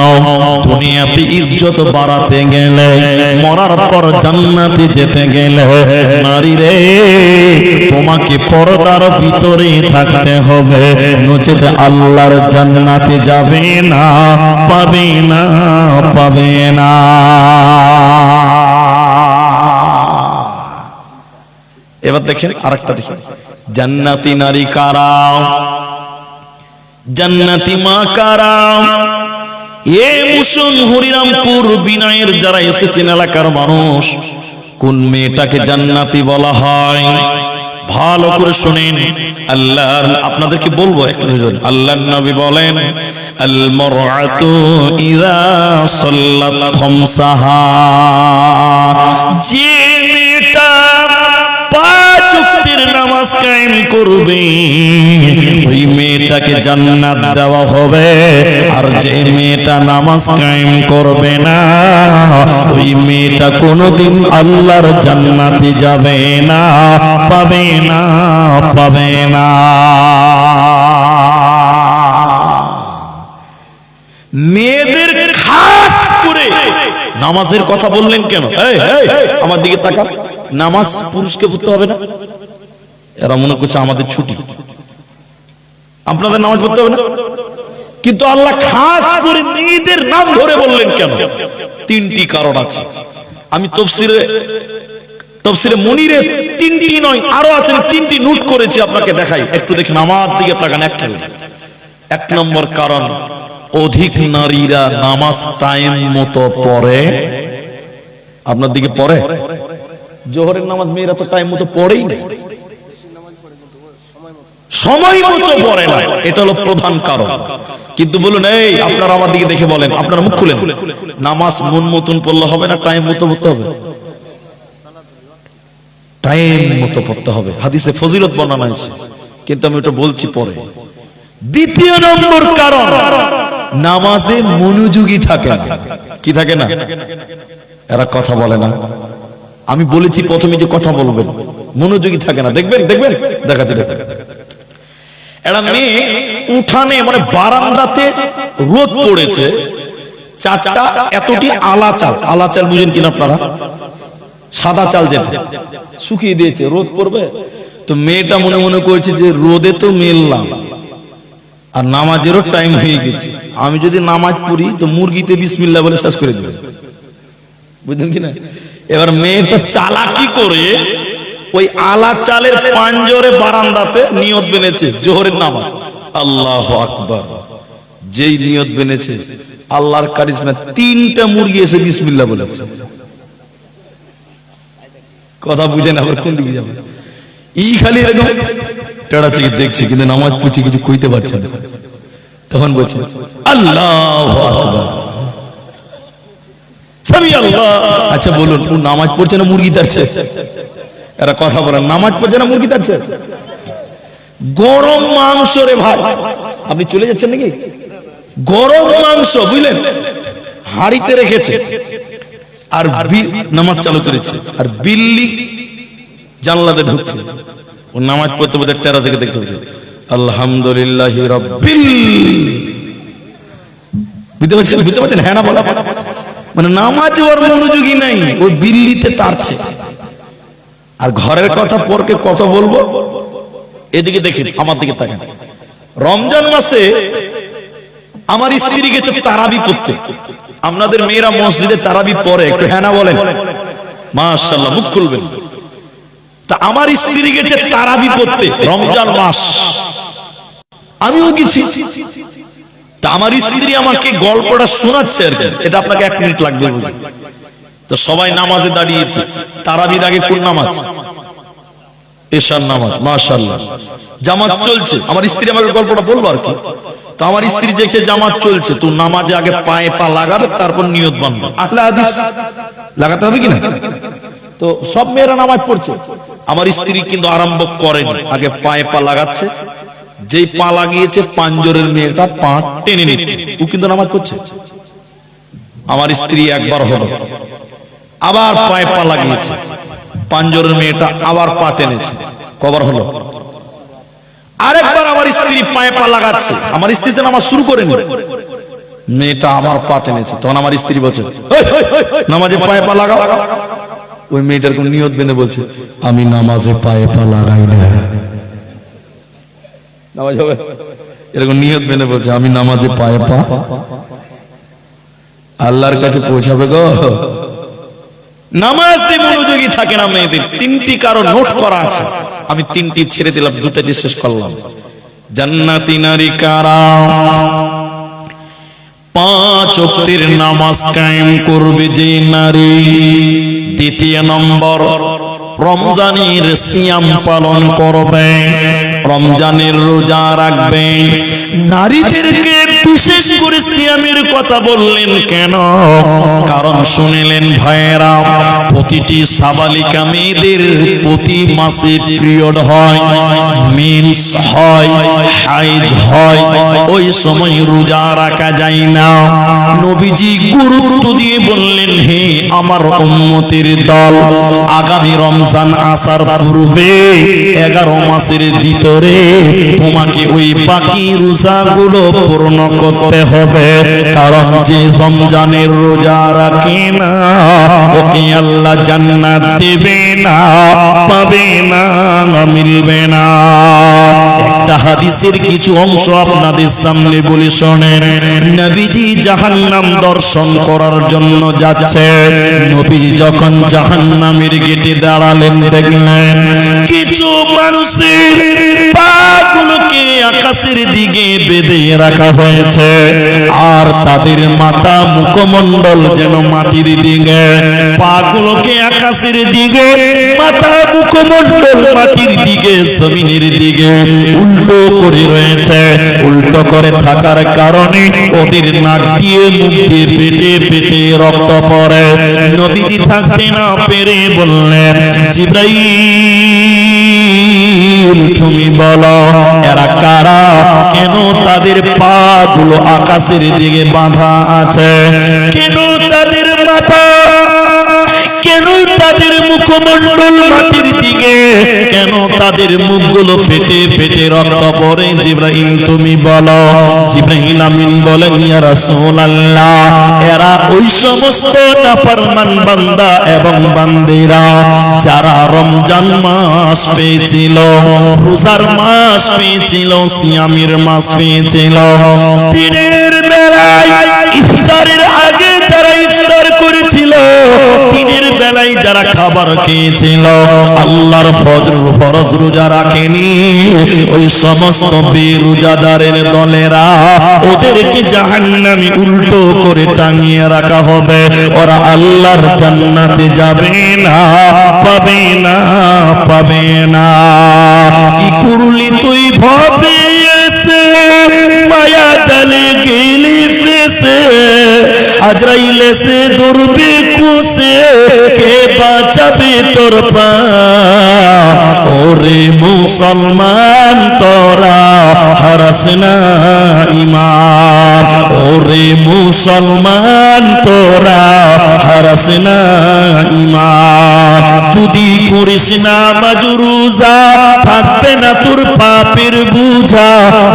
দুনিয়াতে ইজ্জত বাড়াতে গেলে, মরার পর জান্নাতে যেতে গেলে, নারী রে তোমাকে পর্দার ভিতরে থাকতে হবে, নচেত আল্লাহর জান্নাতে যাবে না, পাবে না, পাবে না। এবার দেখেন আরেকটা, দেখেন জান্নাতি নারী কারা, জান্নাতি মা কারা। এ মুসুন হরিরামপুর বিনয়ের যারা এসেছেন এলাকার মানুষ, কোন মেয়েটাকে জান্নাতি বলা হয় ভালো করে শুনেন। আল্লাহ আপনাদেরকে বলবো, আল্লাহর নবী বলেন, আল মারআতু ইযা সাল্লাত খামসাহা, যে মেয়েটা 5 ওয়াক্তের নামাজ কায়েম করবে, ওই মেয়েটাকে জান্নাত দেওয়া হবে। আর যে মেয়েটা নামাজ কায়েম করবে না, ওই মেয়েটা কোনোদিন আল্লাহর জান্নাতে যাবে না, পাবে না, পাবে না। মেয়েদের খাস করে নামাজের কথা বললেন কেন? আমার দিকে তাকা। নামাজ পুরুষকে পড়তে হবে না? এরা মনে করছে আমাদের ছুটি, আপনাদের নামাজ পড়তে হবে না? কিন্তু আল্লাহ খাস করে মেয়েদের নাম ধরে বললেন কেন? 3টি কারণ আছে। আমি তফসিরে মুনিরে 3টি নয় আরো আছে, 3টি নোট করেছি, আপনাকে দেখাই, একটু দেখেন, আমার দিকে তাকান। 1 নম্বর কারণ, অধিক নারীরা নামাজ টাইম মতো পড়ে। আপনার দিকে পড়ে? জোহরের নামাজ মেয়েরা তো টাইম মতো পড়েই না, সময় মতো পড়ে না, এটা হলো প্রধান কারণ। কিন্তু বলুন, এই আপনারা আমার দিকে দেখে বলেন, আপনারা মুখ খুলেন, নামাজ মন মতন পড়লে হবে না, টাইম মতো পড়তে হবে? টাইম মতো পড়তে হবে, হাদিসে ফজিলত বর্ণনা হয়েছে, কিন্তু আমি ওটা বলছি পরে। 2 নম্বর কারণ, নামাজে মনোযোগী থাকে না। কি থাকে না? এরা কথা বলে না। আমি বলেছি প্রথমে যে কথা বলবেন, মনোযোগী থাকে না। দেখবেন দেখবেন দেখাচ্ছি, দেখেন একটা মেয়ে উঠানে মানে বারান্দাতে রোদ পড়েছে, 4টা এতটি আলা চাল, আলা চাল বুঝেন কিনা আপনারা? সাদা চাল যেটা শুকিয়ে দিয়েছে, রোদ পড়বে। তো মেয়েটা মনে মনে করছে যে রোদে তো মেললাম, আর নামাজেরও টাইম হয়ে গেছে, আমি যদি নামাজ পড়ি তো মুরগিতে বিসমিল্লাহ বলে শেষ করে দেবে, বুঝলেন কিনা? এবার মেয়েটা চালাকি করে ওই আলা চালের পাঞ্জরে বারান্দাতে নিয়ত বেনেছে জোহরের নামাজ। আল্লাহু আকবার। যেই নিয়ত বেনেছে, আল্লাহর কারিশমা 3টা মুরগি এসে বিসমিল্লাহ বলেছে। কথা বুঝেন? আবার কোন দিকে যাবে? খালি এরকম টেড়াচ্ছে, দেখছে, কিন্তু নামাজ পড়ছে কিছু কইতে পারছে না। তখন বলছে আল্লাহু আকবার, সামি আল্লাহ। আচ্ছা বলুন, ও নামাজ পড়ছে না মুরগি তাড়ছে? এরা কথা বলেন, নামাজ পড়ছে না মুরগি তাড়ছে? গরম মাংস রে ভাই, আপনি চলে যাচ্ছেন নাকি? গরম মাংস, বুঝলেন? হাড়িতে রেখেছে আর নামাজ চালু করেছে, আর বিল্লি জানলাতে ঢুকছে। ও নামাজ পড়তে পড়তে টেরা থেকে দেখতে হচ্ছে আলহামদুলিল্লাহি রাব্বিল, বুঝতে পারছেন? হ্যাঁ না বলা, মানে নামাজ ওর মনোযোগী নাই, ও বিল্লিতে তাড়ছে। আর ঘরের কথা পরকে কত বলবো, এদিকে দেখেন, আমার দিকে তাকান। রমজান মাসে আমার স্ত্রী গেছে তারাবি পড়তে। আপনাদের মেয়েরা মসজিদে তারাবি পড়ে? একটু হ্যাঁ না বলেন। মাশাআল্লাহ, মুখ খুলবেন। তা আমার স্ত্রী গেছে তারাবি পড়তে রমজান মাস, আমিও গেছি। তা আমার স্ত্রী আমাকে গল্পটা শোনাচ্ছে আর কি। এটা আপনাকে 1 মিনিট লাগবে বুঝতে। তো সবাই নামাজে দাঁড়িয়েছে। তারাবির আগে কোন নামাজ? এশার নামাজ। মাশাআল্লাহ, জামাত চলছে। আমার স্ত্রী আমাকে গল্পটা বলবো আর কি। তো আমার স্ত্রী দেখছে জামাত চলছে, তো নামাজে আগে পায়ে পা লাগাবে, তারপর নিয়ত বাঁধবে। আহলে হাদিস লাগাতে হবে কিনা? তো সব মেয়েরা নামাজ পড়ছে, আমার স্ত্রী কিন্তু আরম্ভ করেনি, আগে পায়ে পা লাগাচ্ছে। যেই পা লাগিয়েছে, পাঞ্জরের মেয়েটা পা টেনে নিচ্ছে, ও কিন্তু নামাজ পড়ছে। আমার স্ত্রী একবার হলো, আবার পায়ে পা লাগিয়েছে, পাঞ্জরের মেয়েটা আবার পা টেনেছে, কবার হলো? আরেকবার আমার স্ত্রী পায়ে পা লাগাচ্ছে, আমার স্ত্রী তো নামাজ শুরু করেনি, মেয়েটা আবার পা টেনেছে। তখন আমার স্ত্রী বলছে নামাজে পায়ে পা লাগাও। ওই মেয়েটার কোন নিয়ত বেঁধে বলছে আমি নামাজে পায়ে পা লাগাই না। নামাজ হবে এরকম নিয়ত বেঁধে বলছে আমি নামাজে পায়ে পা। আল্লাহর কাছে পৌঁছাবে গো। নামাজে মনোযোগী থাকে না মেয়েদের। 3টি কারণ নোট করা আছে, আমি 3টি ছেড়ে দিলাম, 2টা দিয়ে শেষ করলাম। জান্নাতি নারী কারা? 5 ওয়াক্তের নামাজ কায়েম করবে যে নারী। 2 নম্বর, রমজানের সিয়াম পালন করবে, রমজানের রোজা রাখবে। নারীদেরকে বিশেষ করে সিয়ামের কথা বললেন কেন? কারণ শুনিলেন ভাইয়েরা, প্রতিটি সাবালিকা মেয়েদের প্রতি মাসে পিরিয়ড হয়, মেন্স হয়, হাইজ হয়, ওই সময় রোজা রাখা যায় না। নবীজি গুরুত্ব দিয়ে বললেন, হে আমার উম্মতের দল, আগামী রমজান আসার পূর্বে 11 মাসের ভিতরে তোমাকে ওই বাকি রোজাগুলো পূর্ণ করতে হবে। কারণ যে রমজানের রোজা রাখে না, ওকে আল্লাহ জান্নাত দেবে না, পাবে না, মিলবে না। একটা হাদিসের কিছু অংশ আপনাদের সামনে বলে শোনেন। নবীজি জাহান্নাম দর্শন করার জন্য যাচ্ছে। নবী যখন জাহান্নামের গেটে দাঁড়ালেন, দেখলেন কিছু মানুষের পাগুলোকে আকাশের দিকে বেঁধে রাখা হয়েছে, আর তাদের মাথা মুখমণ্ডল যেন মাটির দিকে, পাগুলোকে আকাশের দিকে, মাথা মুখমণ্ডল মাটির দিকে, জমিনের দিকে উল্টো করে রয়েছে। উল্টো করে থাকার কারণে ওদের নাক দিয়ে, মুখ দিয়ে পেটে পেটে রক্ত পড়ে। নবীজি থাকতে না পেরে বললেন, জিবরাইল তুমি বলো এরা কারা? কেন তাদের পা গুলো আকাশের দিকে বাঁধা আছে? কেন তাদের মাথা, কেন তাদের মুখমণ্ডল মাটির দিকে, কেন তাদের মুখগুলো ফেটে ফেটে রক্ত পড়ে? জিবরাইল তুমি বলো। জিবরাইল আমিন বলেন, ইয়া রাসূলুল্লাহ, এরা ওই সমস্ত নাফরমান বান্দা এবং বান্দিরা যারা রমজান মাস পেয়েছিল, রোজার মাস পেয়েছিল, সিয়ামের মাস পেয়েছিল। দিনের বেলায় ইফতারের আগে যারা ইফতার করেছিল, দিনের বেলায় যারা খাবার খেয়েছিল, আল্লাহর ফরজ রোজা রাখেনি, ওই সমস্ত বেরোজাদারের দলেরা, ওদেরকে জাহান্নামে উল্টো করে টাঙিয়ে রাখা হবে। ওরা আল্লাহর জান্নাতে যাবে না, পাবে না, পাবে না। কি করলি তুই ভাবে এসে, মায়া জালে গেলি ফেসে, আজরাইল এসে ধরবে কোসে, কে বাঁচাবে তোর পা? ওরে মুসলমান তোরা হারাস না ঈমান, ওরে মুসলমান তোরা হারাস না ঈমান। যদি করিস না মাজরুজা থাকবে না তোর পাপের বুঝা,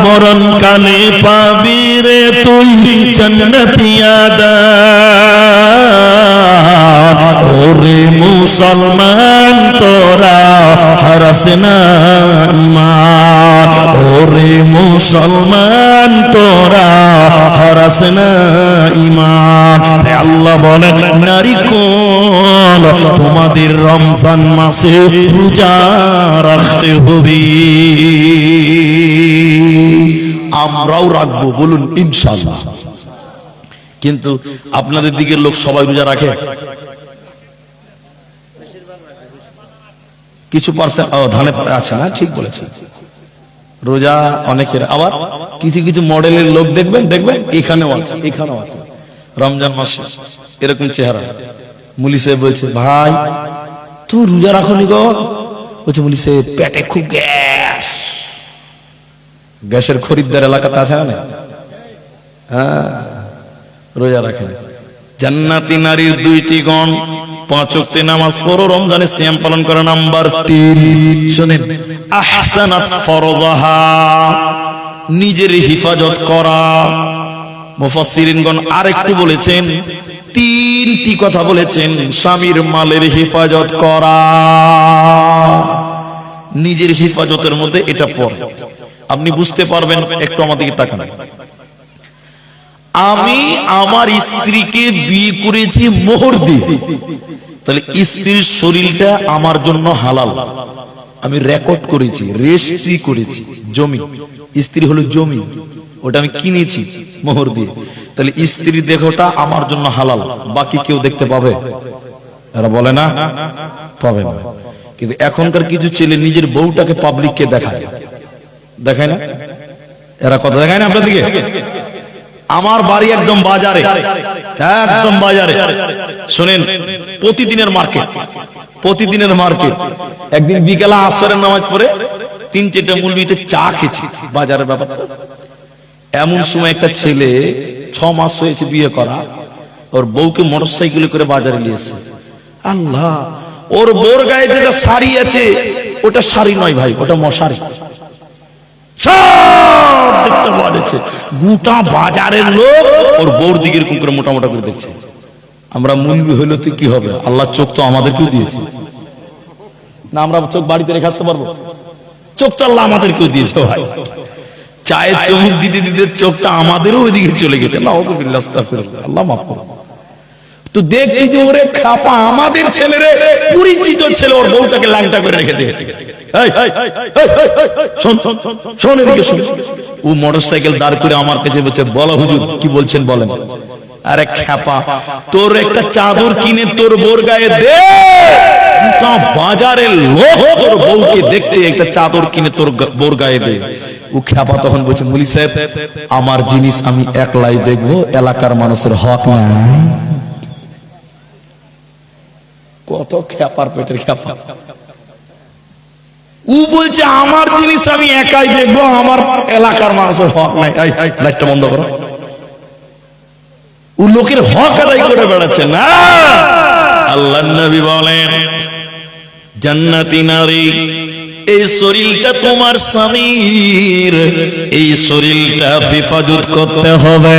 মরণ কালে পাবি রে তুই জান্নাতি আদান। ওরে মুসলমান তোরা হারাস না ঈমান, ওরে মুসলমান তোরা হারাস না ঈমান। আল্লাহ বলেন নারীকুল তোমাদের রমজান মাসে রোজা রাখতে হবে। আমরাও রাখবো, বলুন ইনশাআল্লাহ। কিন্তু আপনাদের দিকের লোক সবাই রোজা রাখে? কিছু পার্সেন্ট ধানে আছে না, ঠিক বলেছে। রোজা অনেকের, আবার কিছু কিছু মডেলের লোক দেখবেন এখানেও আছে, এখানেও আছে রমজান মাসে এরকম চেহারা। মুলি সাহেব বলছে, ভাই তুই রোজা রাখো নি গো? বলছে মুলি সাহেব পেটে খুব গ্যাস। গ্যাসের খরিদ্দার এলাকাতে আছে না? হ্যাঁ, রোজা রাখেন। জান্নাতি নারীর দুইটি গুণ, 5 ওয়াক্ত নামাজ পড়ো, রমজানে সিয়াম পালন করে। নাম্বার 3 শুনেন, আহসানাত ফরজাহা, নিজের হিফাজত করা। মুফাসসিরিনগণ আরেকটু বলেছেন, 3টি কথা বলেছেন। স্বামীর মালের হেফাজত করা, নিজের হেফাজতের মধ্যে এটা পড়ে। আপনি বুঝতে পারবেন, একটু আমাদেরকে তাকান। আমি আমার স্ত্রীকে বিয়ে করেছি মোহর দিয়ে, তাহলে স্ত্রীর শরীরটা আমার জন্য হালাল। আমি রেকর্ড করেছি, রেজিস্ট্রি করেছি, জমি, স্ত্রী হলো জমি, ওটা আমি কিনেছি মোহর দিয়ে, তাহলে স্ত্রীর দেহটা আমার জন্য হালাল। বাকি কেউ দেখতে পাবে? এরা বলে না, পাবে না। কিন্তু এখনকার কিছু ছেলে নিজের বউটাকে পাবলিককে দেখায়, দেখায় না? এরা কথা দেখায় না আপনাদেরকে? আমার বাড়ি একদম বাজারে, একদম বাজারে। শুনেন, প্রতিদিনের মার্কেট, প্রতিদিনের মার্কেট। একদিন বিকেলা আসরের নামাজ পড়ে 3-4টা মুলবিতে চা খেয়েছি, বাজারের ব্যাপার। এমন সময় একটা ছেলে 6 মাস হয়েছে বিয়ে করা, ওর বউকে মোটরসাইকেলে করে বাজারে নিয়ে এসেছে। আল্লাহ, ওর বউর গায়ে যেটা শাড়ি আছে ওটা শাড়ি নয় ভাই, ওটা মশারি। সব দেখতে পাওয়া যাচ্ছে, গোটা বাজারের লোক ওর বউর দিকে এরকম করে মোটা মোটা করে দেখছে। আমরা মুলবি হইলে তো কি হবে, আল্লাহ চোখ তো আমাদেরকেও দিয়েছে না? আমরা চোখ বাড়িতে রেখে আসতে পারবো? চোখ তো আল্লাহ আমাদেরকেও দিয়েছে ভাই। চায়ে চমক দিতে দিতে চোখটা আমাদেরও ওইদিকে চলে গেছে। নাউযুবিল্লাহ, আস্তাগফিরুল্লাহ, আল্লাহ মাফ করুন। তো দেখছি যে ওরে খাপা আমাদের ছেলেরে, পরিচিত ছেলে ওর বউটাকে ল্যাংটা করে রেখে দিয়েছে। শোন এদিকে শোন। ও মোটরসাইকেল দাঁড় করে আমার কাছে বলছে, বলো হুজুর কি বলছেন বলেন। আরে খাপা, তোর একটা চাদর কিনে তোর বউর গায়ে দে, বাজারের লোক তোর বউকে দেখতে একটা চাদর কিনে তোর বউর গায়ে দে। ও খাপা তখন বলছে, মুলি সাহেব আমার জিনিস আমি একলাই দেখবো, এলাকার মানুষের হক নাই। কত খেপার পেটের খেপা। ও বলছে আমার জিনিস আমি একাই দেখবো, আমার এলাকার মানুষের হক নাই। লাইটটা বন্ধ করো। ও লোকের হক আদায় করে বেড়াচ্ছে না। আল্লাহর নবী বলেন, জান্নাতি নারী, এই শরীরটা তোমার স্বামীর, এই শরীরটা হেফাজত করতে হবে।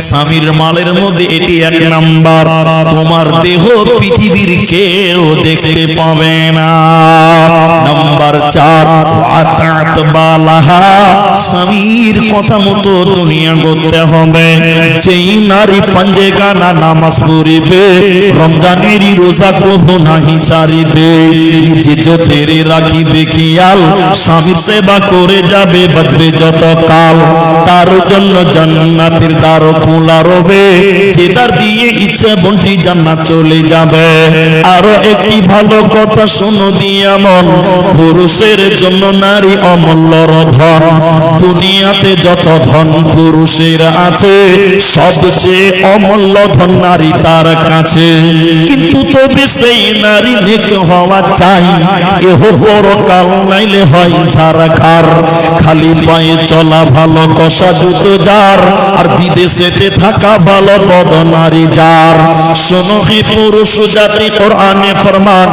স্বামীর মালের মধ্যে এটি 1 নাম্বার। তোমার দেহ পৃথিবীর কেউ দেখতে পাবে না। নাম্বার 4, আতাত বালাহা, স্বামীর কথা মতো দুনিয়া করতে হবে। যেই নারী পাঞ্জে গানা নামাজ পড়িবে, রমজানেরই রোজা করব নাহি ছাড়িবে, নিজে যথেরে রাখিবে কি খেয়াল, স্বামীর সেবা করে যাবে বাঁচবে যত কাল। তার জন্য জান্নাতের দ্বার খোলা রবে, যে দ্বার দিয়ে ইচ্ছা বন্টি জান্নাত চলে যাবে। আরো একটি ভালো কথা শোনো দিয়া মন, পুরুষের জন্য নারী অমূল্য ধন। দুনিয়াতে যত ধন পুরুষের আছে, সবচেয়ে অমূল্য ধন নারী তার কাছে। কিন্তু তবে সেই নারী নেক হওয়া চাই, এহ পরকাল নাইলে হয় ঝাড়খার। খালি পায়ে চলা ভালো, কষা জুতো যার, আর বিদেশেতে থাকা ভালো বদ নারী যার। শোনো হে পুরুষ জাতি, কোরআনে ফরমান,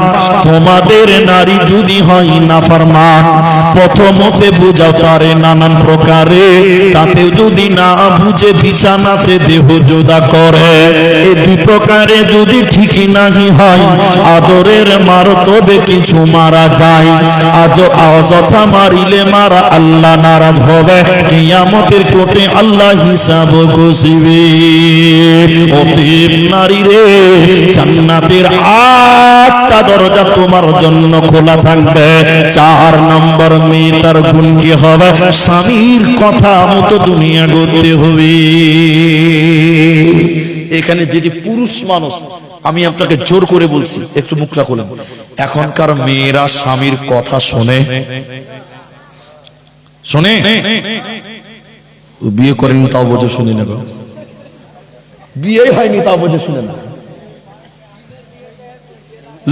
তোমাদের নারী যদি হয় না ফরমান, প্রথমতে বুঝাও তারে নানান প্রকারে, তাতে যদি না বুঝে বিছানাতে দেহ জোদা করে। এই দুই প্রকারে যদি ঠিকই নাহি হয়, আদরের মার তবে কিছু মারা যায়। আজ অযথা মারিলে মারা আল্লাহ নারাজ হবে, কিয়ামতের কোর্টে আল্লাহ হিসাব ঘোষিবে। অতএব নারী রে, জান্নাতের 8টা দরজা তোমার জন্য খোলা থাকবে। 4 নম্বর মেয়েটার গুণ কি হবে? স্বামীর কথা মতো দুনিয়া গড়তে হবে। এখানে যেটি পুরুষ মানুষ, আমি আপনাকে জোর করে বলছি, একটু মুখটা খোলেন। এখনকার মেয়েরা স্বামীর কথা শোনে? শোনে? বিয়ে করেনি তাও বোঝে শুনে নেবে, বিয়ে হয়নি তাও বোঝে শুনে না।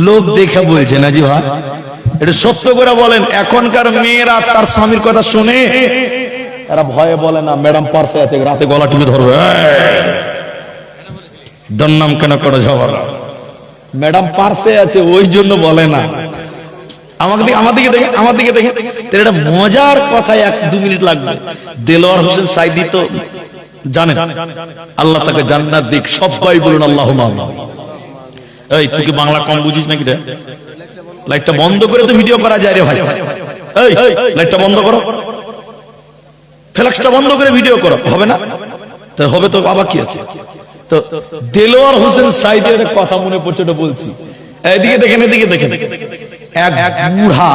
লোক দেখে বলছে না জি ভাই, এটা সত্য করে বলেন। এখনকার মেয়েরা তার স্বামীর কথা শুনে? এরা ভয়ে বলে না, ম্যাডাম পার্সে আছে, রাতে গলা টিপে ধরবে, দন্নাম কেন করে ঝগড়া, ম্যাডাম পার্সে আছে ওই জন্য বলে না। আমার দিকে দেখে এটা মজার কথা, 1-2 মিনিট লাগবে। দেলোয়ার হোসেন সাইদি তো জানেন, আল্লাহ তাকে জান্নাত দিক, সবাই বলুন আল্লাহুম্মা আমিন। এই তুই কি বাংলা কম বুঝিস নাকি রে? লাইটটা বন্ধ করে তো ভিডিও করা যায় রে ভাই। এই লাইটটা বন্ধ করো, ফ্ল্যাক্সটা বন্ধ করে ভিডিও করো, হবে না? তো হবে তো, বাবা কি আছে? তো দেলোয়ার হোসেন সাইদের কথা মনে পড়ছে, ওটা বলছি। এদিকে দেখেন, এদিকে দেখেন, এক বুড়া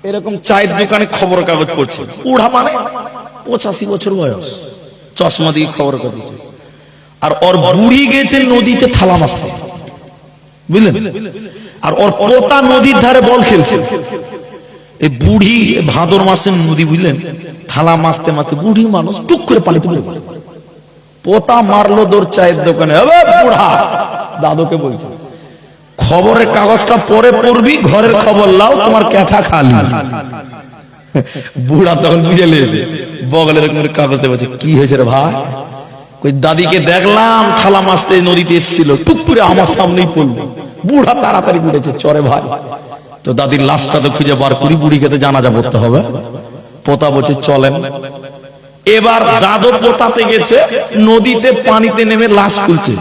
এরকম চায়ের দোকানে খবর কাগজ পড়ছে। বুড়া মানে 85 বছর বয়স, চশমা দিয়ে খবর কাগজ। আর ওর বুড়ি গেছে নদীতে থালা মাছতে, বুঝলেন? আর ওর পোতা নদীর ধারে বল খেলছে। এই বুড়ি ভাদর মাসের নদী, বুঝলেন, থালা মাছতে মাছতে বুড়ি মানুষ টুক করে পালিতে পড়ে গেল। পোতা মারলো দৌড় চায়ের দোকানে। বুড়া দাদুকে বলছে, খবরের কাগজটা পরে পড়বি, ঘরের খবর লাও, তোমার ক্যাথা খালি। বুড়া তখন বুঝে লিয়েছে, বগলের কাগজটা বলছে, কি হয়েছে রে ভাই? কই দাদিকে দেখলাম থালা মাছতে নদীতে এসেছিল, টুক করে আমার সামনেই পড়লো। বুড়া তাড়াতাড়ি উঠেছে, চরে ভাই তো দাদির লাশটা তো খুঁজে বার করি, বুড়িকে তো জানাজা পড়তে হবে। পোতা বলছে চলেন। এবার দাদু পোতাতে গেছে, নদীতে পানিতে নেমে লাশ খুলছে।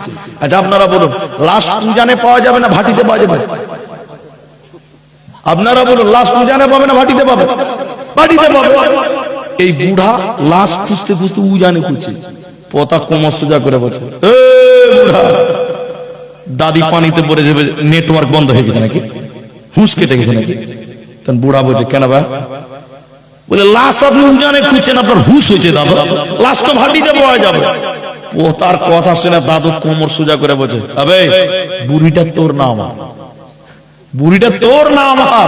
আচ্ছা আপনারা বলুন, লাশ উজানে পাওয়া যাবে না ভাটিতে পাওয়া যাবে? আপনারা বলুন, লাশ উজানে পাবে না ভাটিতে পাবে? ভাটিতে পাবে। এই বুড়া লাশ খুঁজতে খুঁজতে উজানে খুঁজছে। পোতা কোমর সোজা করে বলছে, এ বুড়া, দাদি পানিতে পড়ে যাবে, নেটওয়ার্ক বন্ধ হয়ে গেছে নাকি, হুঁশ কেটে গেছে নাকি? তখন বুড়া বলছে, কেন ভাই? বলে লাশ আপনি উজানে খুঁজছেন, আপনার হুঁশ হয়েছে দাদু, লাশ তো ভাটিতে পাওয়া যাবে। পোতার কথা শুনে দাদু কোমর সোজা করে বলছে, আবে বুড়িটা তোর না আমার, বুড়িটা তোর না আমার,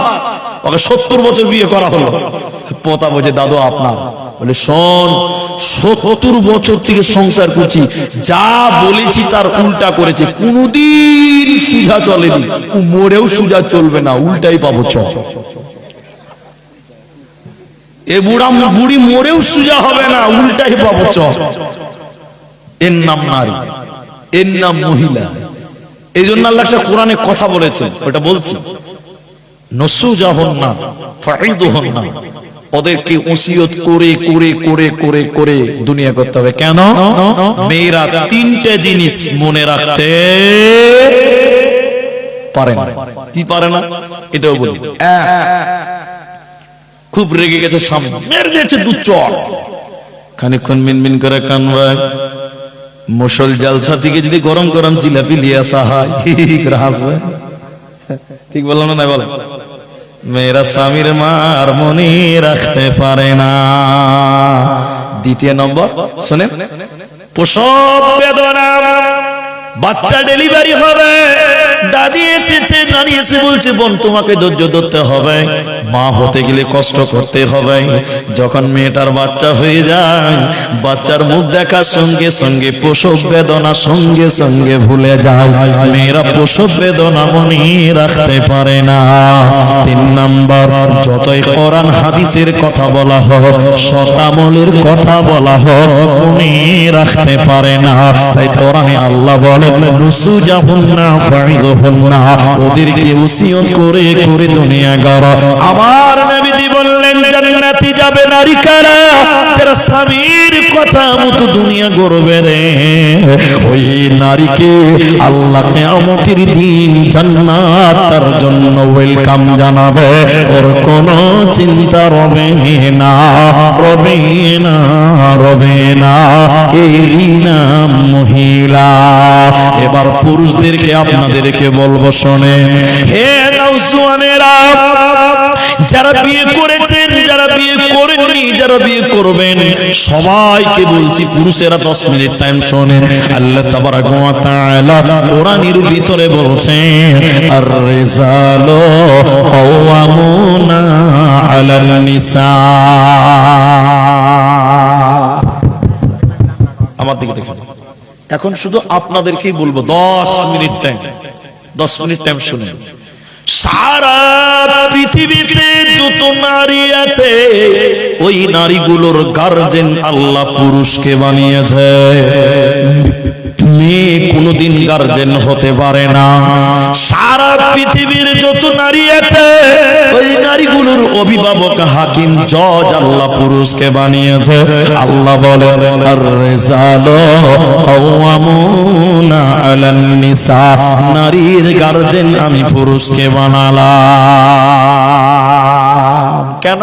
ওকে 70 বছর বিয়ে করা হলো। পোতা বলছে, দাদু আপনার। বলে শোন, 70 বছর থেকে সংসার করছি, যা বলেছি তার উল্টা করেছে, কোনদিন সুজা চলেনি, ও মরেও সুজা চলবে না, উল্টাই পাবো। চ এ বুড়া বুড়ি মরেও সুজা হবে না, উল্টাই পাবো। চ এর নাম নারী, এর নাম মহিলা। এই জন্য আল্লাহ একটা কোরআনে কথা বলেছেন, ওটা বলছি, নসুজাহুন্না ফাইদুহুন্না, ওদেরকে ওসিয়ত করে করে করে করে করে দুনিয়া করতে হবে। কেন? মেয়েরা 3টে জিনিস মনে রাখতে পারে না। কি পারে না? এটাও বলি। খুব রেগে গেছে, সামনে মেরে দিয়েছে 2 চড়, খানিকক্ষণ মিনমিন করে কানবায়। মুসল জালসা থেকে যদি গরম গরম জিলাপি নিয়ে আসা হয়, হাসবে। ঠিক বললাম না? বলে মেয়েরা স্বামীর মার মনে রাখতে পারে না। দ্বিতীয় নম্বর শুনেন, প্রসব বেদনা, বাচ্চা ডেলিভারি হবে, দাদি এসেছে, নানি এসে বলছে বোন তোমাকে ধৈর্য ধরতে হবে, মা হতে গেলে কষ্ট করতে হবে। যখন মেয়েটার বাচ্চা হয়ে যায়, বাচ্চার মুখ দেখার সঙ্গে সঙ্গে প্রসব বেদনা সঙ্গে সঙ্গে ভুলে যায়। মেয়েরা প্রসব বেদনা মনে রাখতে পারে না। 3 নম্বর, যতই কোরআন হাদিসের কথা বলা হোক, শতামলের কথা বলা হোক, মনে রাখতে পারে না। তাই কোরআনে আল্লাহ বলেন নুসুজাহুন্না ফাইযুহুন্না, ওদেরকে ওসিয়ত করে করে দুনিয়া গড়া। আমার নবীজি বললেন জান্নাতে যাবে নারী কারা, যারা স্বামীর কথা মতো দুনিয়া গড়বে রে। ওই নারীকে আল্লাহ কিয়ামতের দিন জান্নাত তার জন্য ওয়েলকাম জানাবে, ওর কোনো চিন্তা রবে না, রবে না, রবে না। এই নাম মহিলা। এবার পুরুষদেরকে আপনাদেরকে বলবো শোনেন, হে নওজওয়ানেরা, যারা বিয়ে করেছেন, যারা বিয়ে করেননি, যারা বিয়ে করবেন, সবাইকে বলছি পুরুষেরা 10 মিনিট টাইম শোনেন। আল্লাহ তাবারাক ওয়া তাআলা কোরআনের ভিতরে বলছেন আর-রিজালু কাওয়ামুনা আলান নিসা। আমার দিকে দেখুন, এখন শুধু আপনাদেরকেই বলবো 10 মিনিট টাইম, 10 মিনিট টাইম শুনেন। সারা পৃথিবীতে যত নারী আছে, ওই নারীগুলোর গার্জেন আল্লাহ পুরুষকে বানিয়েছে। মেয়ে কোনদিন গার্জেন হতে পারে না। সারা পৃথিবীর যত নারী আছে, ওই নারীগুলোর অভিভাবক হাকিম জজ আল্লাহ পুরুষকে বানিয়েছে। আল্লাহ বলেন আর-রিজালু কাওয়ামুনা আলান নিসা, নারীর গার্জেন আমি পুরুষকে বানালাম। কেন?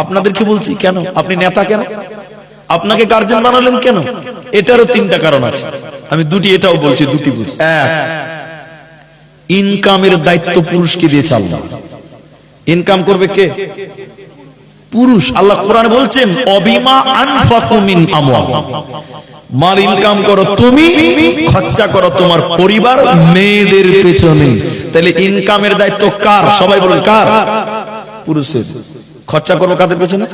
আপনাদেরকে বলছি কেন? আপনি নেতা কেন? আপনাকে গার্জেন বানালেন কেন? এটারও 3টা কারণ আছে, আমি দুটি এটাও বলছি, দুটি বলছি। এক, ইনকামের দায়িত্ব পুরুষকে দিয়েছে আল্লাহ। ইনকাম করবে কে? পুরুষ। আল্লাহ কোরআনে বলছেন অবিমা আনফাকু মিন আমওয়াল, মাল ইনকাম করো তুমি, খরচা করো তোমার পরিবার, মেয়েদের পেছনে। তাহলে ইনকামের দায়িত্ব কার? সবাই বলুন কার? পুরুষের। খরচা করবো কাদের পেছনে?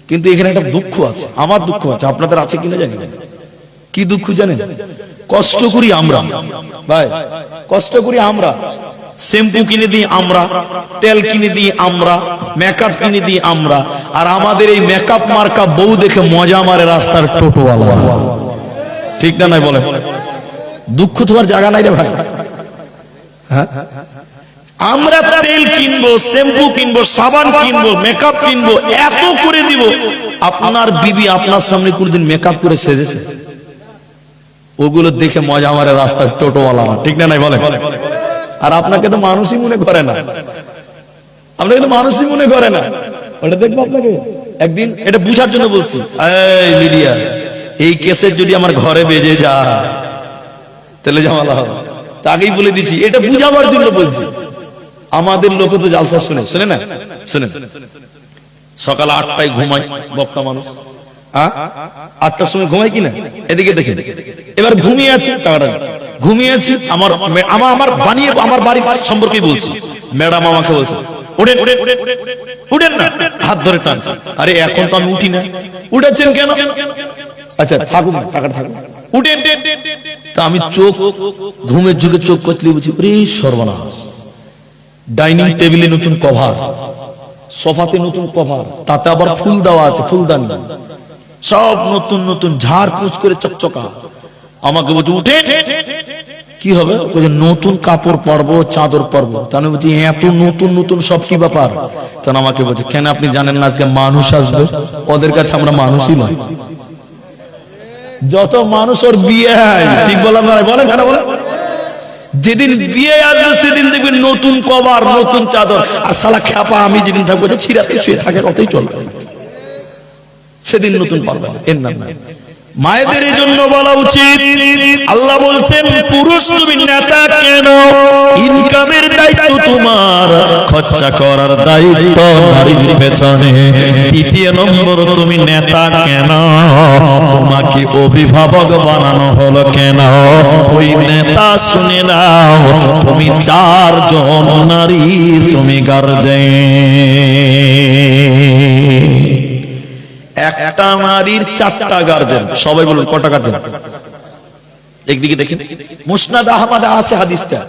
কিন্তু এখানে একটা দুঃখ আছে, আমার দুঃখ আছে, আপনাদের আছে কিনা জানি না। কি দুঃখ জানেন? কষ্ট করি আমরা ভাই, কষ্ট করি আমরা, শ্যাম্পু কিনে দিই আমরা, তেল কিনে দিই আমরা, মেকআপ কিনে দিই আমরা, আর আমাদের এই মেকআপ মার্কা বউ দেখে মজা মারে রাস্তার টোটোওয়ালা। ঠিক না নাই বলে? দুঃখ তোমার জায়গা নাই রে ভাই। হ্যাঁ, আমরা তেল কিনবো, শ্যাম্পু কিনবো, সাবান কিনবো, মেকআপ কিনবো, এত করে দিব। আপনার বিবি আপনার সামনে কোনদিন মেকআপ করে সেজেছে? ওগুলো দেখে মজা মারে রাস্তার টোটোওয়ালা। ঠিক না নাই বলে? আর আপনাকে তো মানুষই মনে করে না, আপনাকে তো মানুষই মনে করে না। ওটা দেখবো আপনাকে একদিন, এটা বুঝার জন্য বলছি। এই মিডিয়া, এই কেসের যদি আমার ঘরে বেজে যায় তাহলে ঝামেলা হবে। তাকেই বলে দিচ্ছি, এটা বুঝাবার জন্য বলছি। আমাদের লোক তো জালসা শুনে, শুনে না? শুনে সকাল 8টায় ঘুমায় বক্তা মানুষ, 8টার সময় ঘুমায় কিনা? এদিকে দেখে, এবার ঘুমিয়ে আছি, ঘুমিয়ে আছি। আমার বানিয়ে আমার বাড়ি সম্পর্কে বলছি। ম্যাডাম আমাকে বলছে উঠেন, উঠেন না, হাত ধরে টানছে। আরে এখন তো আমি উঠি না। উঠেছেন কেন? আচ্ছা থাকুন, টাকাটা থাকুন, উঠেন। তা আমি চোখ, ঘুমের যুগে চোখ কতলি বুঝি, ওরে সর্বনাশ, ডাইনিং টেবিলে নতুন কভার, সোফাতে নতুন কভার, তাতে আবার ফুল দেওয়া আছে, ফুলদানি, সব নতুন নতুন, ঝাড়পুছ করে চকচকা। আমাকে বলছে উঠে, কি হবে? নতুন কাপড় পরবো, চাদর পরবো। তাহলে বলছি এত নতুন নতুন সব কি ব্যাপার? তখন আমাকে বলছে কেন আপনি জানেন না আজকে মানুষ আসবে? ওদের কাছে আমরা মানুষই নয়। যত মানুষ ওর বিয়ে হয়, ঠিক বললাম না? বলেন কেন? বলেন, যেদিন বিয়ে আসবে সেদিন দেখবেন নতুন কভার, নতুন চাদর। আর শালা খ্যাপা আমি যেদিন থাকবো ছিড়াতে শুয়ে থাকে, ওতেই চলবে, সেদিন নতুন পারবে না। এর নাম মায়েদের এই জন্য বলা উচিত। আল্লাহ বলছেন পুরুষ তুমি নেতা কেন? ইনকামের দায়িত্ব তোমার, খরচা করার দায়িত্ব নারীর পেছনে। দ্বিতীয় নম্বর, তুমি নেতা কেন? তোমাকে অভিভাবক বানানো হলো কেন? ওই নেতা শুনে নাও, তুমি 4 জন নারীর তুমি গার্জেন। একটা নারীর 4টা গার্জেন। সবাই বলুন কটা গার্জেন? একদিকে দেখেন, মুসনাদ আহমদে আছে হাদিসটা।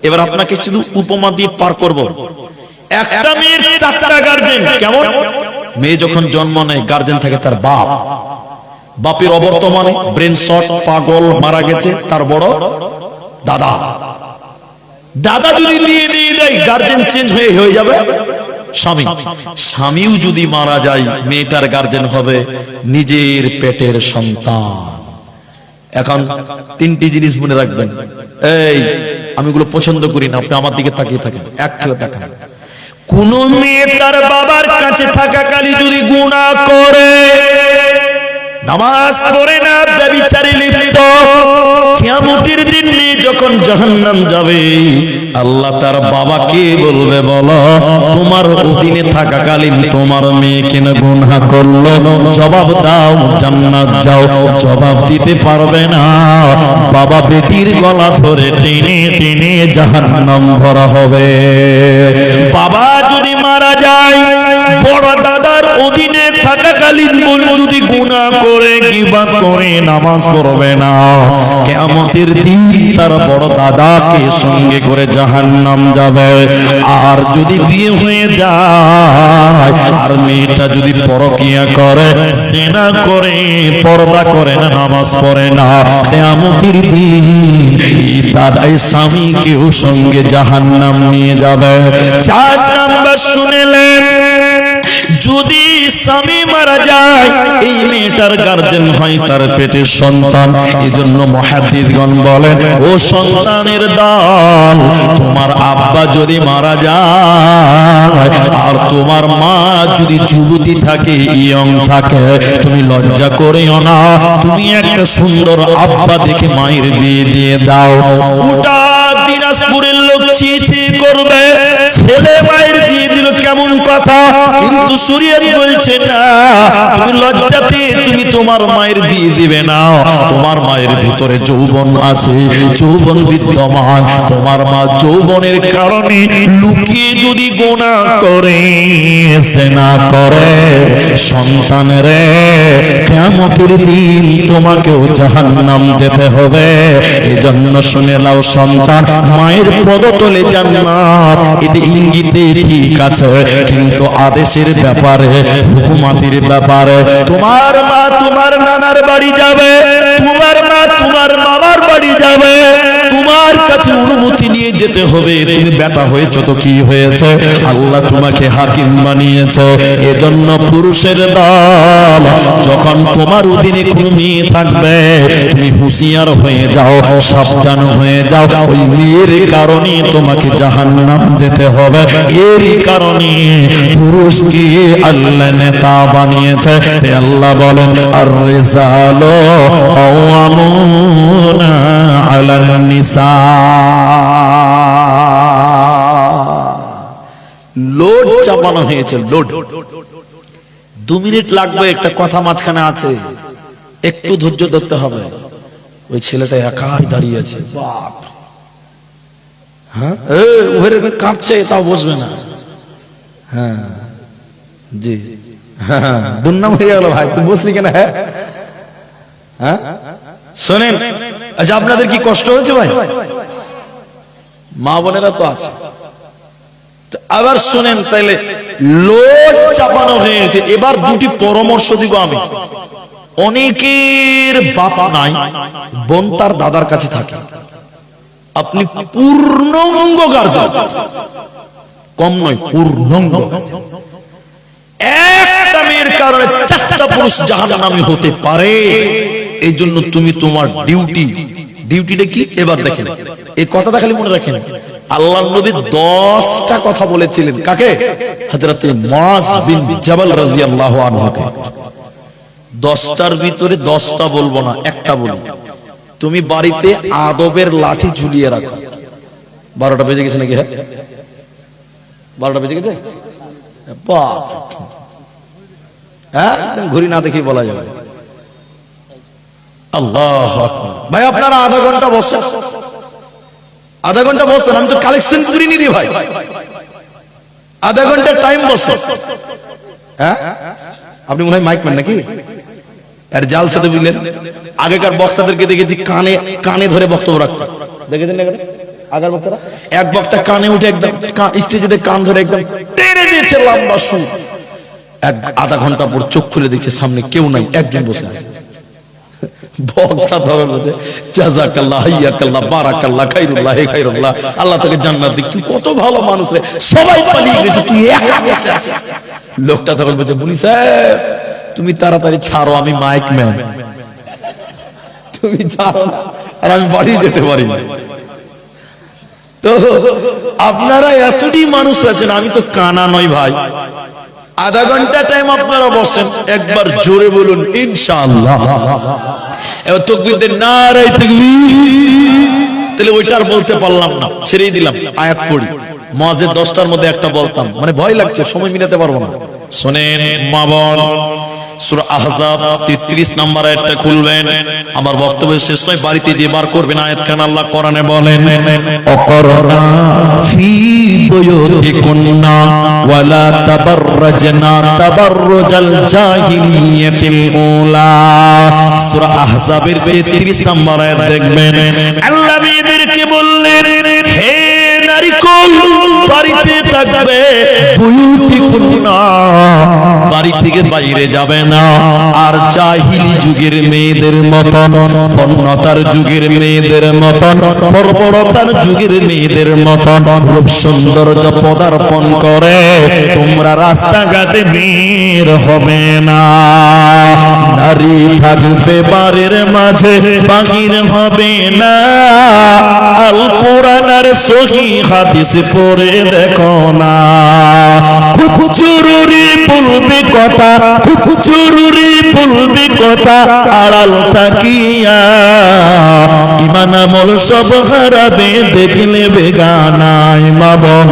এবার আপনাকে শুধু উপমা দিয়ে পার করব। একটা মেয়ের 4টা গার্জেন। কেমন? মেয়ে যখন জন্ম নেয় গার্জেন থাকে তার বাপ। বাপের অবর্তমানে ব্রেন শট, পাগল, মারা গেছে তার বড় দাদা। দাদা যদি দিয়ে দেয় গার্জেন চেঞ্জ হয়ে যাবে স্বামী। স্বামীও যদি মারা যায় মেয়েটার গার্জেন হবে নিজের পেটের সন্তান। এখন 3টি জিনিস মনে রাখবেন। এই আমি এগুলো পছন্দ করি না, আপনি আমার দিকে তাকিয়ে থাকেন, এক খেলে তাকান। কোন মেয়ে তার বাবার কাছে থাকাকালী যদি গুনাহ করে, নামাজ পড়ে না, ব্যভিচারে লিপ্ত, কিয়ামতের দিন যখন জাহান্নাম যাবে, আল্লাহ তার বাবাকে বলবে, বলো তোমার অধীনে থাকাকালীন তোমার মেয়ে কেন গুনাহ করলো, জবাব দাও, জান্নাত যাও। জবাব দিতে পারবে না। বাবা বেটির গলা ধরে টেনে টেনে জাহান্নাম ভরা হবে। বাবা যদি মারা যায়, বড় দাদার অধীনে থাকাকালীন যদি গুনাহ করে, গীবত করে, নামাজ পড়বে না, কিয়ামতের দিন তার বড় দাদাকে সঙ্গে করে জাহান্নাম যাবে। আর যদি বিয়ে হয়ে যায় আর মেয়েটা যদি পরকিয়া করে, জিনা করে, পর্দা করে না, নামাজ পড়ে না, কিয়ামতের দিন এই দাদাই স্বামীকেও সঙ্গে জাহান্নাম নিয়ে যাবে। 4 নাম্বার শুনেলেন, যদি স্বামী মারা যায় এই মেয়েটার গার্জেন হয় তার পেটের সন্তান। এজন্য মুহাদ্দিসগণ বলেন, ও সন্তানের দল, তোমার আব্বা যদি মারা যায় আর তোমার মা যদি যুবতী থাকে, ইয়ং থাকে, তুমি লজ্জা করিও না, তুমি একটা সুন্দর আব্বা দেখে মায়ের বিয়ে দিয়ে দাও। গোটা দিনাজপুরের লোক ছি ছি করবে, ছেলে মায়ের বিয়ে দিল, কেমন কথা। কিন্তু শরীয়ত বলছে না, তুমি লজ্জাতে তুমি তোমার মায়ের বিয়ে দিবে না। তোমার মায়ের ভিতরে যৌবন আছে, যৌবন বিদ্যমান। তোমার মা যৌবনের কারণে লুকিয়ে যদি গুনাহ করে, জিনা করে, সন্তানের কিয়ামতের দিন তোমাকেও জাহান্নাম যেতে হবে। এজন্য শুনে নাও সন্তান, মায়ের পদতলে জান্নাত, এটা ইঙ্গিতে ঠিক আছে, কিন্তু আদেশের ব্যাপারে, হুকুমাতির ব্যাপারে তোমার মা তোমার নানার বাড়ি যাবে, তোমার মা তোমার মামার বাড়ি যাবে, তোমার কাছে অনুমতি নিয়ে যেতে হবে। তুমি বেটা হয়েছ তো কি হয়েছে, আল্লাহ তোমাকে হাকিম বানিয়েছে। এজন্য পুরুষের দল, যখন তোমার অধীনে কোনো মেয়ে থাকবে, তুমি হুঁশিয়ার হয়ে যাও, সাবধান হয়ে যাও। ওই মেয়ের কারণে তোমাকে জাহান্নাম যেতে হবে। এর কারণে পুরুষকে আল্লাহ নেতা বানিয়েছে। আল্লাহ বলেন, আর রিজালু কাওয়ামুনা আলান নিসা। লোড চাপানো হয়েছে, লোড। 2 মিনিট লাগবে, একটা কথা মাঝখানে আছে, একটু ধৈর্য ধরতে হবে। ওই ছেলেটা একাই দাঁড়িয়ে আছে, বাপ, হ্যাঁ, ওরে কাঁপছে, তাও বসবে না। হ্যাঁ জি, হ্যাঁ, দুর্নাম হয়ে গেল ভাই, তুই বসলি কেন? হ্যাঁ হ্যাঁ, শোনেন, আচ্ছা আপনাদের কি কষ্ট হয়েছে ভাই? মা বোনেরা তো আছে, আবার শোনেন, তাইলে লোড চাপানো হয়েছে। এবার 2টি পরামর্শ দিব আমি। অনেকের বাপ নাই, বোন তার দাদার কাছে থাকে, আপনি পূর্ণাঙ্গ গার্জেন, কম নয়, পূর্ণাঙ্গ। একটা মেয়ের কারণে 4টা পুরুষ জাহান্নামী হতে পারে। এই জন্য তুমি তোমার ডিউটিটা কি এবার দেখেন। এই কথাটা খালি মনে রাখেন, আল্লাহর নবী 10টা কথা বলেছিলেন। কাকে? হযরতে মুআজ বিন জাবাল রাদিয়াল্লাহু আনহুকে। 10টার ভিতরে 10টা বলবো না, একটা বলি। তুমি বাড়িতে আদবের লাঠি ঝুলিয়ে রাখো। 12টা বেজে গেছে নাকি? হ্যাঁ, 12টা বেজে গেছে, বাপ, হ্যাঁ ঘড়ি না দেখি বলা যাবে। আল্লাহ ভাই, আপনারা আধা ঘন্টা বসেন, আধা ঘন্টা বসেন, আমি তো কালেকশন করিনি রে ভাই, আধা ঘন্টা টাইম বসেন। হ্যাঁ আপনি মনে হয় মাইকম্যান নাকি? আর জাল সাথে বুঝলেন, আগেকার বক্তাদেরকে দেখেছি কানে কানে ধরে বক্তব্য রাখতো, দেখেছেন না? আগের বক্তারা এক বক্তা কানে উঠে একদম স্টেজে কান ধরে একদম টেনে দিয়েছে লম্বা সুর, আধা ঘন্টা পর চোখ খুলে দেখছে সামনে কেউ নাই, একজন বসে আছে। বক্তা ধরে বলছে জাযাকাল্লাহ, হাইয়াকাল্লাহ, বারাকাল্লাহ, খাইরুল্লাহ, হে খাইরুল্লাহ, আল্লাহ তোকে জান্নাত দিক, তুই কত ভালো মানুষ রে, সবাই পালিয়ে গেছে, তুই একা বসে আছিস। লোকটা তখন বলছে মুনি সাহেব তুমি তাড়াতাড়ি ছাড়ো, আমি মাইক ম্যান, তুমি ছাড়ো না, আর আমি বাড়ি যেতে পারি না। তো আপনারা এতটি মানুষ আছেন, আমি তো কানা নই ভাই, আধা ঘন্টা টাইম আপনারা বসেন, একবার জোরে বলুন ইনশাআল্লাহ। এবার তাকবীর দেন, নারে তাকবীর। তাহলে ওইটা আর বলতে পারলাম না, ছেড়েই দিলাম, আয়াত পড়ি। মুয়াজ্জিন 10টার মধ্যে একটা বলতাম, মানে ভয় লাগছে, সময় মিলাতে পারবো না। শুনেন মা বোন, সূরা আহজাব 33 নম্বর আয়াতটা খুলবেন, আমার বক্তব্য শেষ নয়, বাড়িতে যে বার করবেন আয়াতখান আল্লাহ কোরআনে বলেন, অকরনা ফি বুয়ুতিকুন্না ওয়ালা তাবাররাজনা তাবাররুজাল জাহিলিয়াতিল উলা। সূরা আহজাবের 33 নম্বর আয়াত দেখবেন, আল্লাহ মেয়েদেরকে বললেন হে নারীকুল বাড়িতে থাকবে, বুয়ুতিকুন্না বাড়ি থেকে বাইরে যাবে না, আর জাহিলি যুগের মেয়েদের মতন, বন্যতার যুগের মেয়েদের মতন, বর্বরতার যুগের মেয়েদের মতন রূপ সৌন্দর্য পদার্পণ করে তোমরা রাস্তাঘাটে বের হবে না। নারী থাকবে বাড়ির মাঝে, বাহির হবে না। আল কোরআন আর সহিহ হাদিস পড়ে দেখো না, খুব জরুরি বলবে কথা, খুব জরুরি বলবে কথা, আড়াল তাকিয়া ঈমান আমল সব হারাবে দেখলে বেগানায়। মা বোন,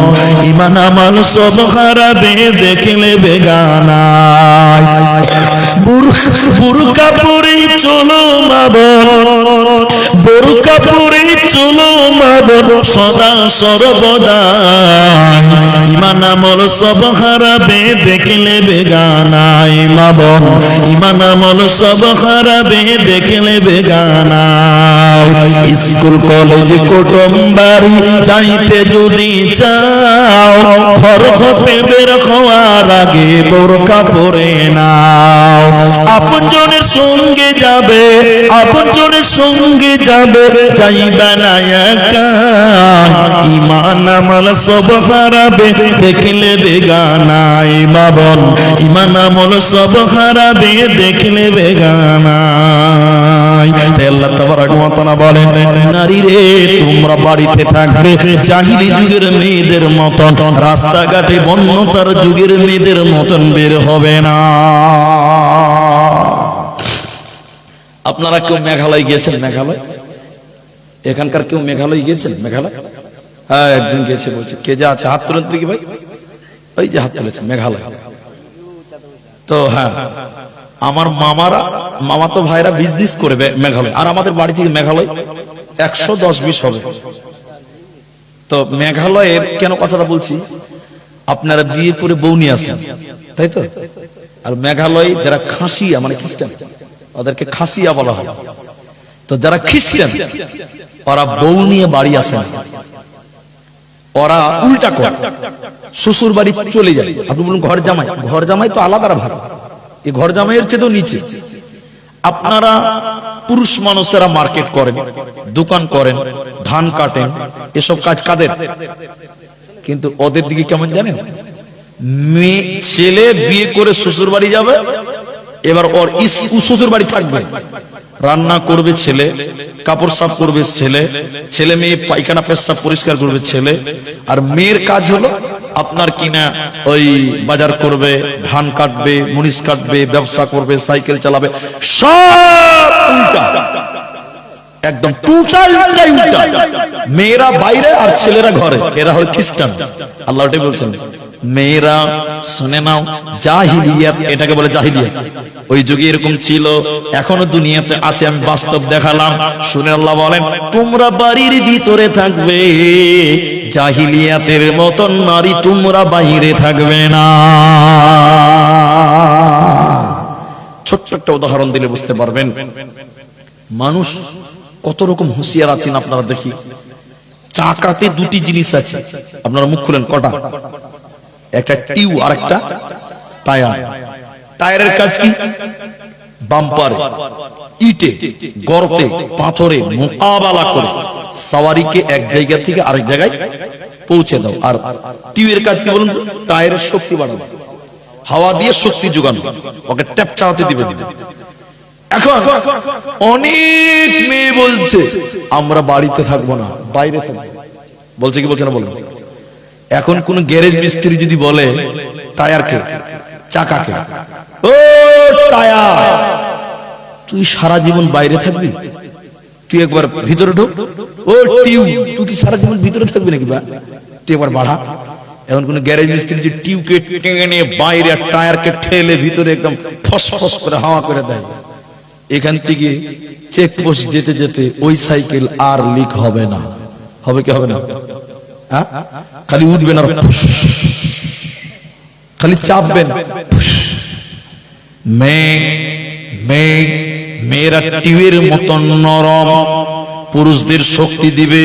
ঈমান আমল সব হারাবে দেখলে বেগানায়। বুরকা পরে চলো মা বোন, বুরকা পরে চলো মা বোন, সদা সর্বদা ঈমান আমল সব হারাবে দেখলে বেগানায়। মা বোন, ঈমান আমল সব হারাবে দেখলে বেগানায়। স্কুল কলেজ কুটুম বাড়ি যাইতে যদি চাও, ঘর হতে বের হওয়ার আগে বোরকা পরে নাও। আপনজনের সঙ্গে যাবে, আপনজনের সঙ্গে যাবে, যাইবা না একা। ঈমান আমল সব হারাবে দেখলে বেগানায়। মা বোন, ঈমান আমল সব হারাবে দেখলে বেগানায়। তাই আল্লাহ তাবারক ওয়া তাআলা বলেন, নারী রে তোমরা বাড়িতে থাকবে জাহিলি যুগের মেয়েদের মতন, রাস্তাঘাটে বন্যতার যুগের মেয়েদের মতন বের হবে না। আপনারা কেউ মেঘালয় গিয়েছেন? মেঘালয় এখানকার কেউ মেঘালয় গিয়েছেন? মেঘালয় হ্যাঁ একদিন গেছে বলছে। কে যা আছে হাত তুলেন কি ভাই? ওই যে হাত তুলেছে মেঘালয়। তো হ্যাঁ আমার মামারা, মামাতো ভাইরা বিজনেস করে মেঘালয়, আর আমাদের বাড়ি থেকে মেঘালয় 110-20 হবে। তো মেঘালয়ের কেন কথাটা বলছি, আপনারা বিয়ে করে বউ নিয়ে আসেন তাই তো, আর মেঘালয় যারা খাসিয়া মানে খ্রিস্টান, ওদেরকে খাসিয়া বলা হয়। তো যারা খ্রিস্টান ওরা বউ নিয়ে বাড়ি আসে না, ওরা উল্টা করে শ্বশুর বাড়ি চলে যায়। আপনি বলুন ঘর জামাই, ঘর জামাই তো আলাদা ভাগ, এই ঘর জামাইয়ের চেয়ে তো নিচে। আপনারা পুরুষ মানুষেরা মার্কেট করেন, দোকান করেন, ধান কাটেন, এসব কাজ কাদের? কিন্তু ওদের দিকে কেমন জানেন, মেয়ে ছেলে বিয়ে করে শ্বশুর বাড়ি যাবে, এবার ওর শ্বশুর বাড়ি থাকবে, রান্না করবে ছেলে, কাপড় সাফ করবে ছেলে, ছেলে মেয়ে পায়খানা পেশাব পরিষ্কার করবে ছেলে, আর মেয়ের কাজ হলো আপনার কিনা ওই বাজার করবে, ধান কাটবে, মরিচ কাটবে, ব্যবসা করবে, সাইকেল চালাবে, সব উল্টা। একদম টোটালটাই উল্টা। মেয়েরা বাইরে আর ছেলেরা ঘরে, এরা হলো খ্রিস্টান। আল্লাহ ওটাই বলছেন, মেয়েরা শুনে নাও, জাহিলিয়াত, এটাকে বলে জাহিলিয়াত। ওই যুগে এরকম ছিল, এখনো দুনিয়াতে আছে, আমি বাস্তব দেখালাম। শুনে আল্লাহ বলেন, তোমরা বাড়ির ভিতরে থাকবে, জাহিলিয়াতের মতন নারী তোমরা বাইরে থাকবে না। ছোট্ট একটা উদাহরণ দিলে বুঝতে পারবেন মানুষ কত রকম হুঁশিয়ার আছেন। আপনারা দেখি, চাকাতে দুটি জিনিস আছে, আপনারা মুখ খুলেন, কটা? একটা টিউ আর একটা টায়ার। টায়ারের কাজ কি? বাম্পার, ইটে, গর্তে, পাথরে মোকাবেলা করে সওয়ারিকে এক জায়গা থেকে আরেক জায়গায় পৌঁছে দাও। আর টিউয়ের কাজ কি বলুন তো? টায়ারের শক্তি বাড়ানো, হাওয়া দিয়ে শক্তি যোগানো, ওকে ট্যাপ চালাতে দিবে। এখন অনেক মেয়ে বলছে আমরা বাড়িতে থাকবো না, বাইরে থাকবো। বলছে কি বলছে না বলবো? এখন কোন গ্যারেজ মিস্ত্রি যদি বলে টায়ারকে, চাকাকে, ও টায়ার, তুই সারা জীবন বাইরে থাকবি, তুই একবার ভিতরে ঢোক। ও টিউ, তুই কি সারা জীবন ভিতরে থাকবি নাকি? বা তুই একবার বাড়া। এখন কোন গ্যারেজ মিস্ত্রি যে টিউকে টেনে বাইরে আর টায়ারকে ঠেলে ভিতরে একদম ফস ফস করে হাওয়া করে দেয়, এখান থেকে চেকপোস্ট যেতে যেতে ওই সাইকেল আর লিক হবে না। হবে কি হবে না? হ্যাঁ, খালি উঠবেন আর খালি চাপবেন। মেয়েরা টিউয়ের মতন নরম, পুরুষদের শক্তি দিবে।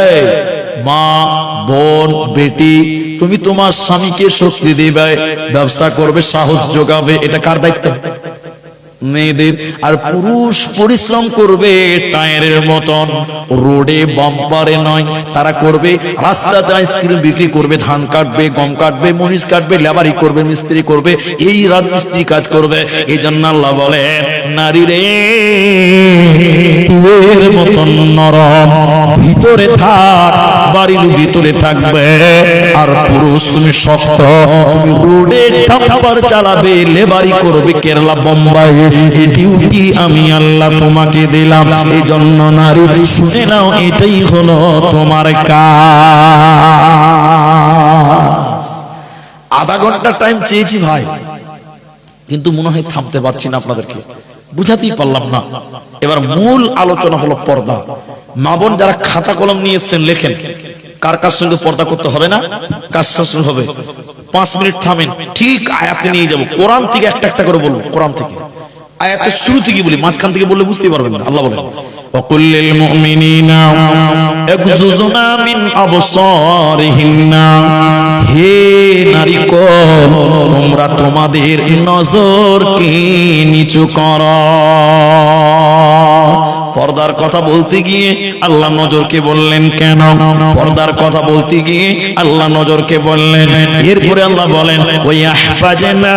এই মা, বোন, বেটি, তুমি তোমার স্বামীকে শক্তি দিবে, ব্যবসা করবে, সাহস যোগাবে। এটা কার দায়িত্ব? মেয়েদের। আর পুরুষ পরিশ্রম করবে টায়ারের মতন, রোডে বাম্পারে নয়। তারা করবে রাস্তাতে আইসক্রিম বিক্রি করবে, ধান কাটবে, গম কাটবে, মরিচ কাটবে, লেবারি করবে, মিস্ত্রি করবে, এই রাজমিস্ত্রি কাজ করবে। এই জন্য আল্লাহ বলেন, নারী রে টিউয়ের মতন নরম, ভিতরে থাক, বাড়ির ভিতরে থাকবে। আর পুরুষ তুমি শক্ত, তুমি রোডে ডাম্পার চালাবে, লেবারি করবে, কেরালা বোম্বাই, এই ডিউটি আমি আল্লাহ তোমাকে দিলাম। এই জন্য নারী শুনে নাও, এটাই হলো তোমার কাজ। আধা ঘন্টা টাইম চেয়েছি ভাই, কিন্তু মনে হয় থামতে পারছি না, আপনাদেরকে বুঝাতেই পারলাম না। এবার মূল আলোচনা হলো পর্দা। মা বোন যারা খাতা কলম নিয়ে এসেছেন, লেখেন কার কার সঙ্গে পর্দা করতে হবে না, কার সঙ্গে হবে। 5 মিনিট থামেন, ঠিক আয়াতে নিয়ে যাব। কোরআন থেকে একটা একটা করে বলবো। কোরআন থেকে আয়াতের শুরু থেকে বলি, মাঝখান থেকে বললে বুঝতে পারবেন না। আল্লাহ বলেন, وَقُلْ لِلْمُؤْمِنِينَ يَغْضُضُّ مِنْ أَبْصَارِهِنَّ, হে নারীগণ, তোমরা তোমাদের নজরকে নিচু করো। পর্দার কথা বলতে গিয়ে আল্লাহ নজরকে বললেন কেন? পর্দার কথা বলতে গিয়ে আল্লাহ নজরকে বললেন। এরপরে আল্লাহ বলেন, ওয়াহফাজনা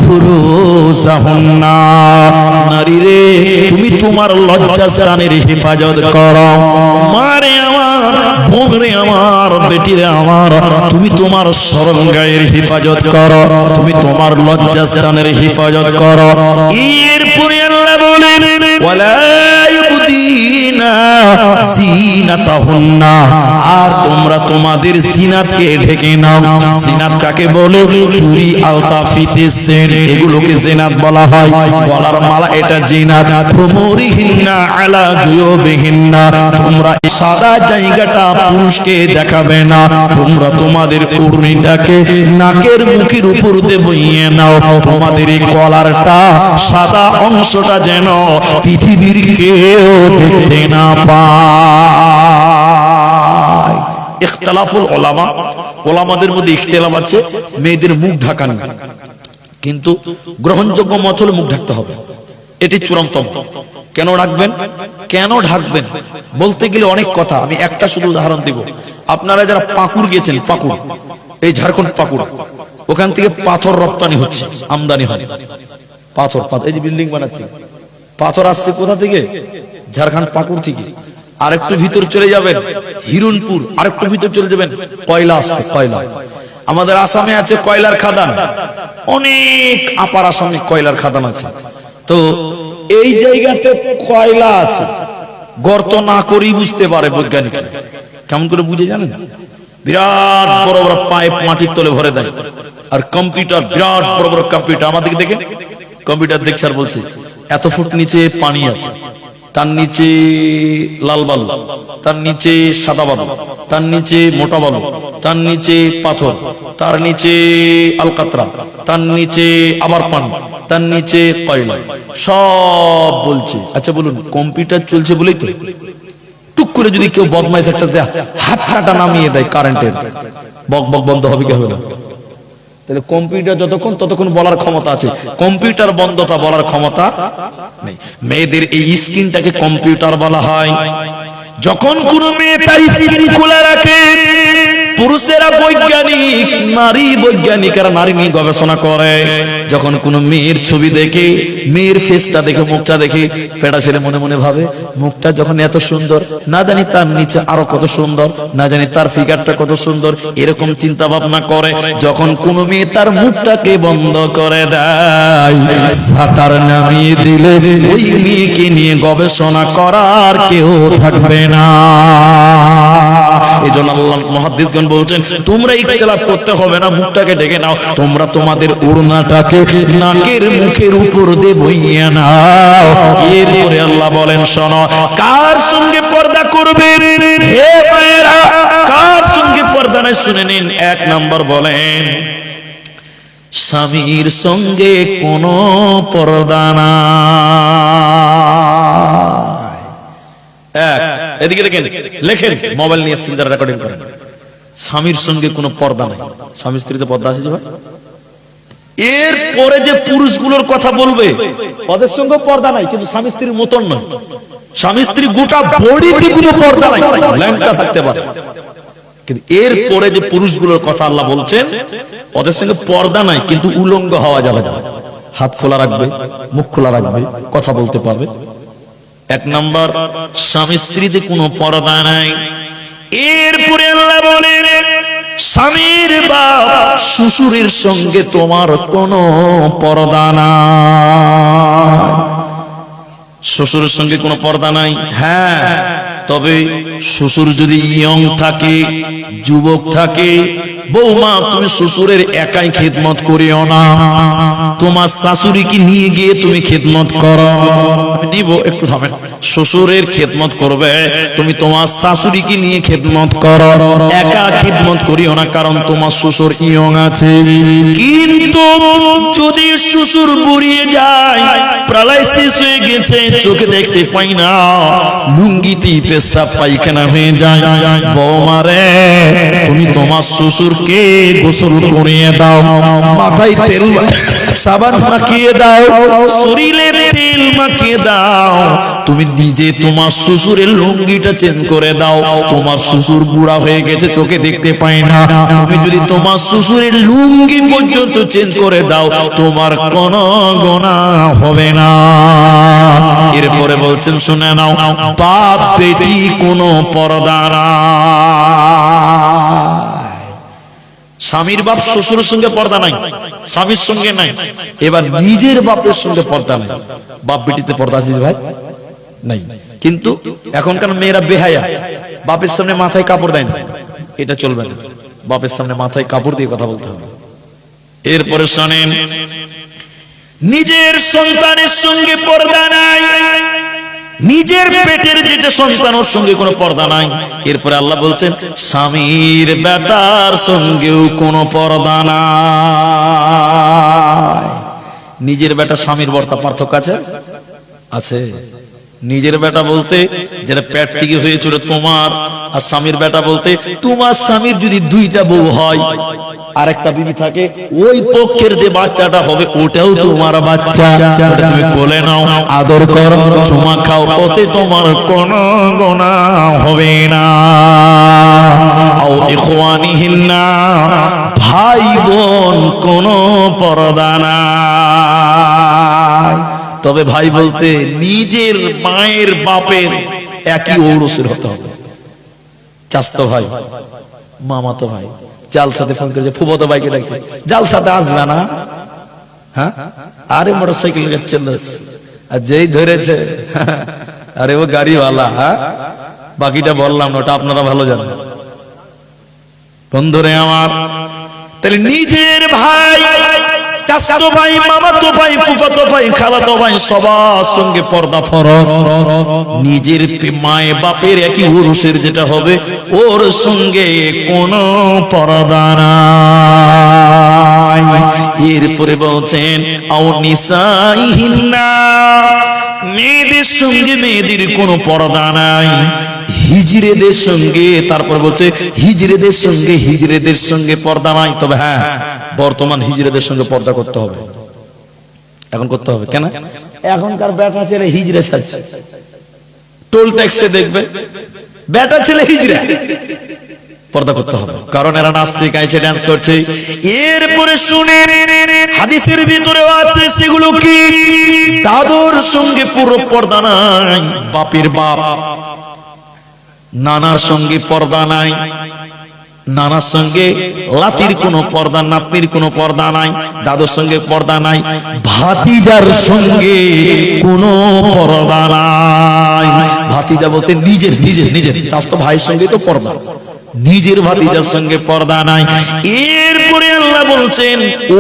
ফুরুজাহুন্না, নারী রে তুমি তোমার লজ্জাস্থানের হেফাজত করো। মারে আমার, বোন রে আমার, বেটি রে আমার, তুমি তোমার শরমগাহের হেফাজত করো, তুমি তোমার লজ্জাস্থানের হেফাজত করো। এরপরে আল্লাহ বলেন, ওয়ালা ইউবদিনা জিনাতাহুন্না, আর তোমরা তোমাদের জিনাতকে ঢেকে নাও। জিনাত কাকে বলে? চুরি, আলতা, ফিতে, সেন, এগুলোকে জিনাত বলা হয়। গলার মালা, এটা জিনাত। খুমুরিহিন্না আলা জুয়ুবিহিন্না, তোমরা সাদা জায়গাটা পুরুষকে দেখাবে না। তোমরা তোমাদের ওড়নিটাকে নাকের মুখের উপর দিয়ে বইয়ে নাও। তোমাদের এই কলারটা, সাদা অংশটা যেন পৃথিবীর কেউ দেখতে না পায়। ইখতিলাফুল উলামা, ওলামাদের মধ্যে ইখতিলাফ আছে মেয়েদের মুখ ঢাকানো, কিন্তু গ্রহণযোগ্য মত হলে মুখ ঢাকতে হবে, এটি চূড়ান্ত। কেন ঢাকবেন, কেন ঢাকবেন বলতে গেলে অনেক কথা। আমি একটা শুধু উদাহরণ দিব। আপনারা যারা পাকুড় গিয়েছেন, পাকুড়, এই ঝাড়খণ্ড পাকুড়, ওখান থেকে পাথর রপ্তানি হচ্ছে, আমদানি হয়। পাথর, এই যে বিল্ডিং বানাচ্ছে, পাথর আসছে কোথা থেকে? ঝাড়খণ্ড পাকুড় থেকে। আরেকটু ভিতর চলে যাবেন হিরণপুর, আরেকটু ভিতর চলে যাবেন কয়লা আসছে, কয়লা। আমাদের আসামে আছে কয়লার খাদান, অনেক আপার আসামে কয়লার খাদান আছে। তো এই জায়গাতে কয়লা আছে, গর্ত না করেই বুঝতে পারে বৈজ্ঞানিক। কেমন করে বুঝে জানেন? বিরাট বড় বড় পাইপ মাটির তলে ভরে দেয়, আর কম্পিউটার, বিরাট বড় বড় কম্পিউটার, আমাদেরকে দেখে কম্পিউটার দেখছে আর বলছে এত ফুট নিচে পানি আছে, তার নিচে লাল বালু, তার নিচে সাদা বালু, তার নিচে মোটা বালু, তার নিচে পাথর, তার নিচে আলকাতরা, তার নিচে আবার পানি, তার নিচে কয়লা, সব বলছে। আচ্ছা বলুন, কম্পিউটার চলছে বলেই তো টুক করে যদি কেউ বদমাইশ একটা হাতটা নামিয়ে দেয় কারেন্টের, বক বক বন্ধ হবে কি হবে না? তাহলে কম্পিউটার যতক্ষণ ততক্ষণ বলার ক্ষমতা আছে, কম্পিউটার বন্ধতা বলার ক্ষমতা নেই। মেয়েদের এই স্ক্রিনটাকে কম্পিউটার বলা হয়। যখন কোন মেয়ে তার স্ক্রিন খোলা রাখে, পুরুষেরা বৈজ্ঞানিক, নারী বৈজ্ঞানিকেরা নারী নিয়ে গবেষণা করে। যখন কোন মেয়ের ছবি দেখে, মেয়ের ফেসটা দেখে, মুখটা দেখে, পেটা ছেলে মনে মনে ভাবে মুখটা যখন এত সুন্দর, না জানি তার নিচে আরো কত সুন্দর, না জানি তার ফিগারটা কত সুন্দর, এরকম চিন্তা ভাবনা করে। যখন কোন মেয়ে তার মুখটাকে বন্ধ করে দেয়, সাতার নামিয়ে দিলে ওই মেয়েকে নিয়ে গবেষণা করার কেউ থাকবে না। এই জন্য আল্লাহ মুহাদ্দিসগণ বলছেন, তোমরা ইখতিলাফ করতে হবে না, মুখটাকে ঢেকে নাও, তোমরা তোমাদের ওড়নাটাকে নাকের মুখের উপর দিয়ে বইয়ে নাও। এরপরে আল্লাহ বলেন, শোনো, কার সঙ্গে পর্দা করবে হে মায়েরা, কার সঙ্গে পর্দা নাই শুনে নিন। এক নাম্বার বলেন, স্বামীর সঙ্গে কোনো পর্দা নাই। এদিকে দেখেন, লেখেন, মোবাইল নিয়ে সিঙ্গার রেকর্ডিং করেন, স্বামীর সঙ্গে কোনো পর্দা নাই। স্বামী স্ত্রীতে পর্দা আছে যে ভাই? এরপরে যে পুরুষগুলোর কথা বলবে, ওদের সঙ্গে পর্দা নাই, কিন্তু স্বামী স্ত্রীর মতন নয়। স্বামী স্ত্রী গোটা বডিতে কোনো পর্দা নাই, ল্যাংটা থাকতে পারে, কিন্তু এরপরে যে পুরুষগুলোর কথা আল্লাহ বলছেন, ওদের সঙ্গে পর্দা নাই, কিন্তু উলঙ্গ হওয়া যাবে না। হাত খোলা রাখবে, মুখ খোলা রাখবে, কথা বলতে পারবে। এক নাম্বার, স্বামী স্ত্রীতে কোনো পর্দা নাই। এরপরে আল্লাহ বলেন, স্বামীর বাপ শ্বশুরের সঙ্গে তোমার কোনো পর্দা নাই। শ্বশুরের সঙ্গে কোনো পর্দা নাই। হ্যাঁ, তবে শ্বশুর যদি ইয়ং থাকে, যুবক থাকে, বৌমা তুমি শ্বশুরের একাই খেদমত করিও না, তোমার শাশুড়িকে নিয়ে গিয়ে তুমি খেদমত করো। নিব, একটু থামেন। শ্বশুরের খেদমত করবে, তুমি তোমার শাশুড়িকে নিয়ে খেদমত করো, একা খেদমত করিও না, কারণ তোমার শ্বশুর ইয়ং আছে। কিন্তু যদি শ্বশুর বুড়িয়ে যায়, প্যারালাইসিস হয়ে গেছে, চোখে দেখতে পাই না, লুঙ্গিটি পেশাব পায়খানা হয়ে যায়, বৌমারে তুমি তোমার শ্বশুরকে গোসল করিয়ে দাও, মাথায় তেল সাবান মাখিয়ে দাও, শরীরে তেল মাখিয়ে দাও, তুমি নিজে তোমার শ্বশুরের লুঙ্গিটা চেঞ্জ করে দাও। তোমার শ্বশুর বুড়া হয়ে গেছে, চোখে দেখতে পাই না, তুমি যদি তোমার শ্বশুরের লুঙ্গি পর্যন্ত চেঞ্জ করে দাও, তোমার কোনো গুনাহ হবে না। এরপরে বলছেন, শুনে নাও, বাপ বেটি কোনো পর্দা নাই। স্বামীর বাপ শ্বশুরের সঙ্গে পর্দা নাই, স্বামীর সঙ্গে নাই। এবার নিজের বাপের সঙ্গে পর্দা নাই। বাপ বেটিতে পর্দা আছে ভাই? নাই। কিন্তু এখনকার মেয়েরা বেহায়া, বাপের সামনে মাথায় কাপড় দেয় না, এটা চলবে না। বাপের সামনে মাথায় কাপড় দিয়ে কথা বলতে হবে। এরপরে শোনেন, নিজের সন্তানের সঙ্গে পর্দা নাই, নিজের পেটের যেটা সন্তান ওর সঙ্গে কোনো পর্দা নাই। এরপরে আল্লাহ বলছেন, স্বামীর বেটার সঙ্গেও কোনো পর্দা নাই। নিজের বেটা স্বামীর বর্তা পার্থক্য আছে? আছে। নিজের বেটা বলতে যেটা পেট থেকে হয়েছিল তোমার, আর স্বামীর বেটা বলতে তোমার স্বামীর যদি দুইটা বউ হয়, আরেকটা বিবি থাকে, ওই পক্ষের যে বাচ্চাটা হবে ওটাও তোমার বাচ্চা, ওটা তুমি কোলে নাও, আদর করো, চুমা খাও, ওতে তোমার কোনো গুনাহ হবে না। আও ইখওয়ানিহিন্না, ভাই বোন কোনো পর্দা নাই। তবে ভাই বলতে নিজের মায়ের বাপের একই ঔরসের হতে হবে। চাচতো ভাই, মামাতো ভাই, জালসাতে ফোন করেছে, ফুফাতো ভাইকে ডাকছে, জালসাতে আসবে না? হ্যাঁ, আরে মোটরসাইকেল চলে, আর যেই ধরেছে আরে ও গাড়িওয়ালা, হ্যাঁ, বাকিটা বললাম না, ওটা আপনারা ভালো জানেন। বন্ধুরে আমার, তাহলে নিজের ভাই, চাচাতো ভাই, মামাতো ভাই, ফুফাতো ভাই, খালাতো ভাই সবার সঙ্গে পর্দা ফরজ। নিজের মায়ে বাপের একই পুরুষের যেটা হবে ওর সঙ্গে কোনো পর্দা নাই। এরপরে বলছেন আও নিসাইহিন্না, মেয়েদের সঙ্গে মেয়েদের কোনো পর্দা নাই। হিজড়েদের সঙ্গে, তারপর বলছে হিজড়েদের সঙ্গে হিজড়েদের সঙ্গে পর্দা নাই। তবে হ্যাঁ, বর্তমান হিজড়েদের সঙ্গে পর্দা করতে হবে, এখন করতে হবে। কেন? এখনকার বেটা ছেলে হিজড়ে ছাড়ছে, টোল ট্যাক্সে দেখবে বেটা ছেলে হিজড়ে, পর্দা করতে হবে, কারণ এরা নাচছে, গাইছে, ডান্স করছে। এরপরে শুনে হাদিসের ভিতরেও আছে, সেগুলো কি? দাদুর সঙ্গে পুরো পর্দা নাই, বাপের বাপ, নানার সঙ্গে পর্দা নাই, নানার সঙ্গে লাতির কোনো পর্দা, নাতনির কোনো পর্দা নাই, দাদুর সঙ্গে পর্দা নাই, ভাতিজার সঙ্গে কোনো পর্দা নাই। ভাতিজা বলতে নিজের নিজের নিজের চাচাতো ভাইয়ের সঙ্গে তো পর্দা, নিজের ভাতিজার সঙ্গে পর্দা নাই। এরপরে আল্লাহ বলছেন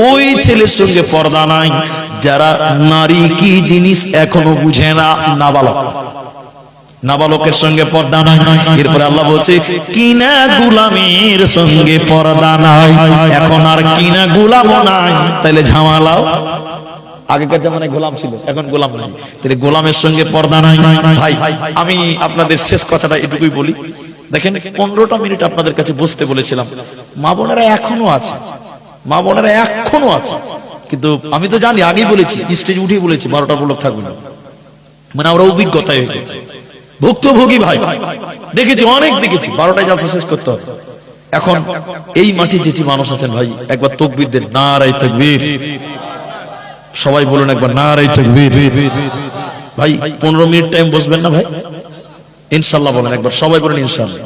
ওই ছেলের সঙ্গে পর্দা নাই যারা নারী কি জিনিস এখনো বুঝে না, নাবালক, নাবালকের সঙ্গে পর্দা নাই। এরপরে আল্লাহ বলছে কিনা গোলামের সঙ্গে পর্দা নাই। এখন আর কিনা গোলামও নাই, তাইলে ঝামেলাও। আগেকার জামানায় গোলাম ছিল, এখন গোলাম নাই, তাহলে গোলামের সঙ্গে পর্দা নাই। ভাই আমি আপনাদের শেষ কথাটা এটুকুই বলি, দেখেন 15টা মিনিট আপনাদের কাছে বসতে বলেছিলাম। মা বোনেরা এখনো আছে, মা বোনেরা এখনো আছে, কিন্তু আমি তো জানি, আগেই বলেছি, স্টেজ উঠে বলেছি 12টা লোক থাকবে না, মানে আমরা অভিজ্ঞতা হয়ে গেছে, ভুক্তভোগী ভাই, দেখেছি, অনেক দেখেছি। 12টায় জলসা শেষ করতে হবে। এখন এই মাটি যেটি মানুষ আছেন ভাই, একবার তাকবীর দেন, নারায়ে তাকবীর, সবাই বলুন একবার নারায়ে তাকবীর। ভাই 15 মিনিট টাইম বসবেন না ভাই? ইনশাআল্লাহ বলেন একবার, সবাই বলেন ইনশাআল্লাহ।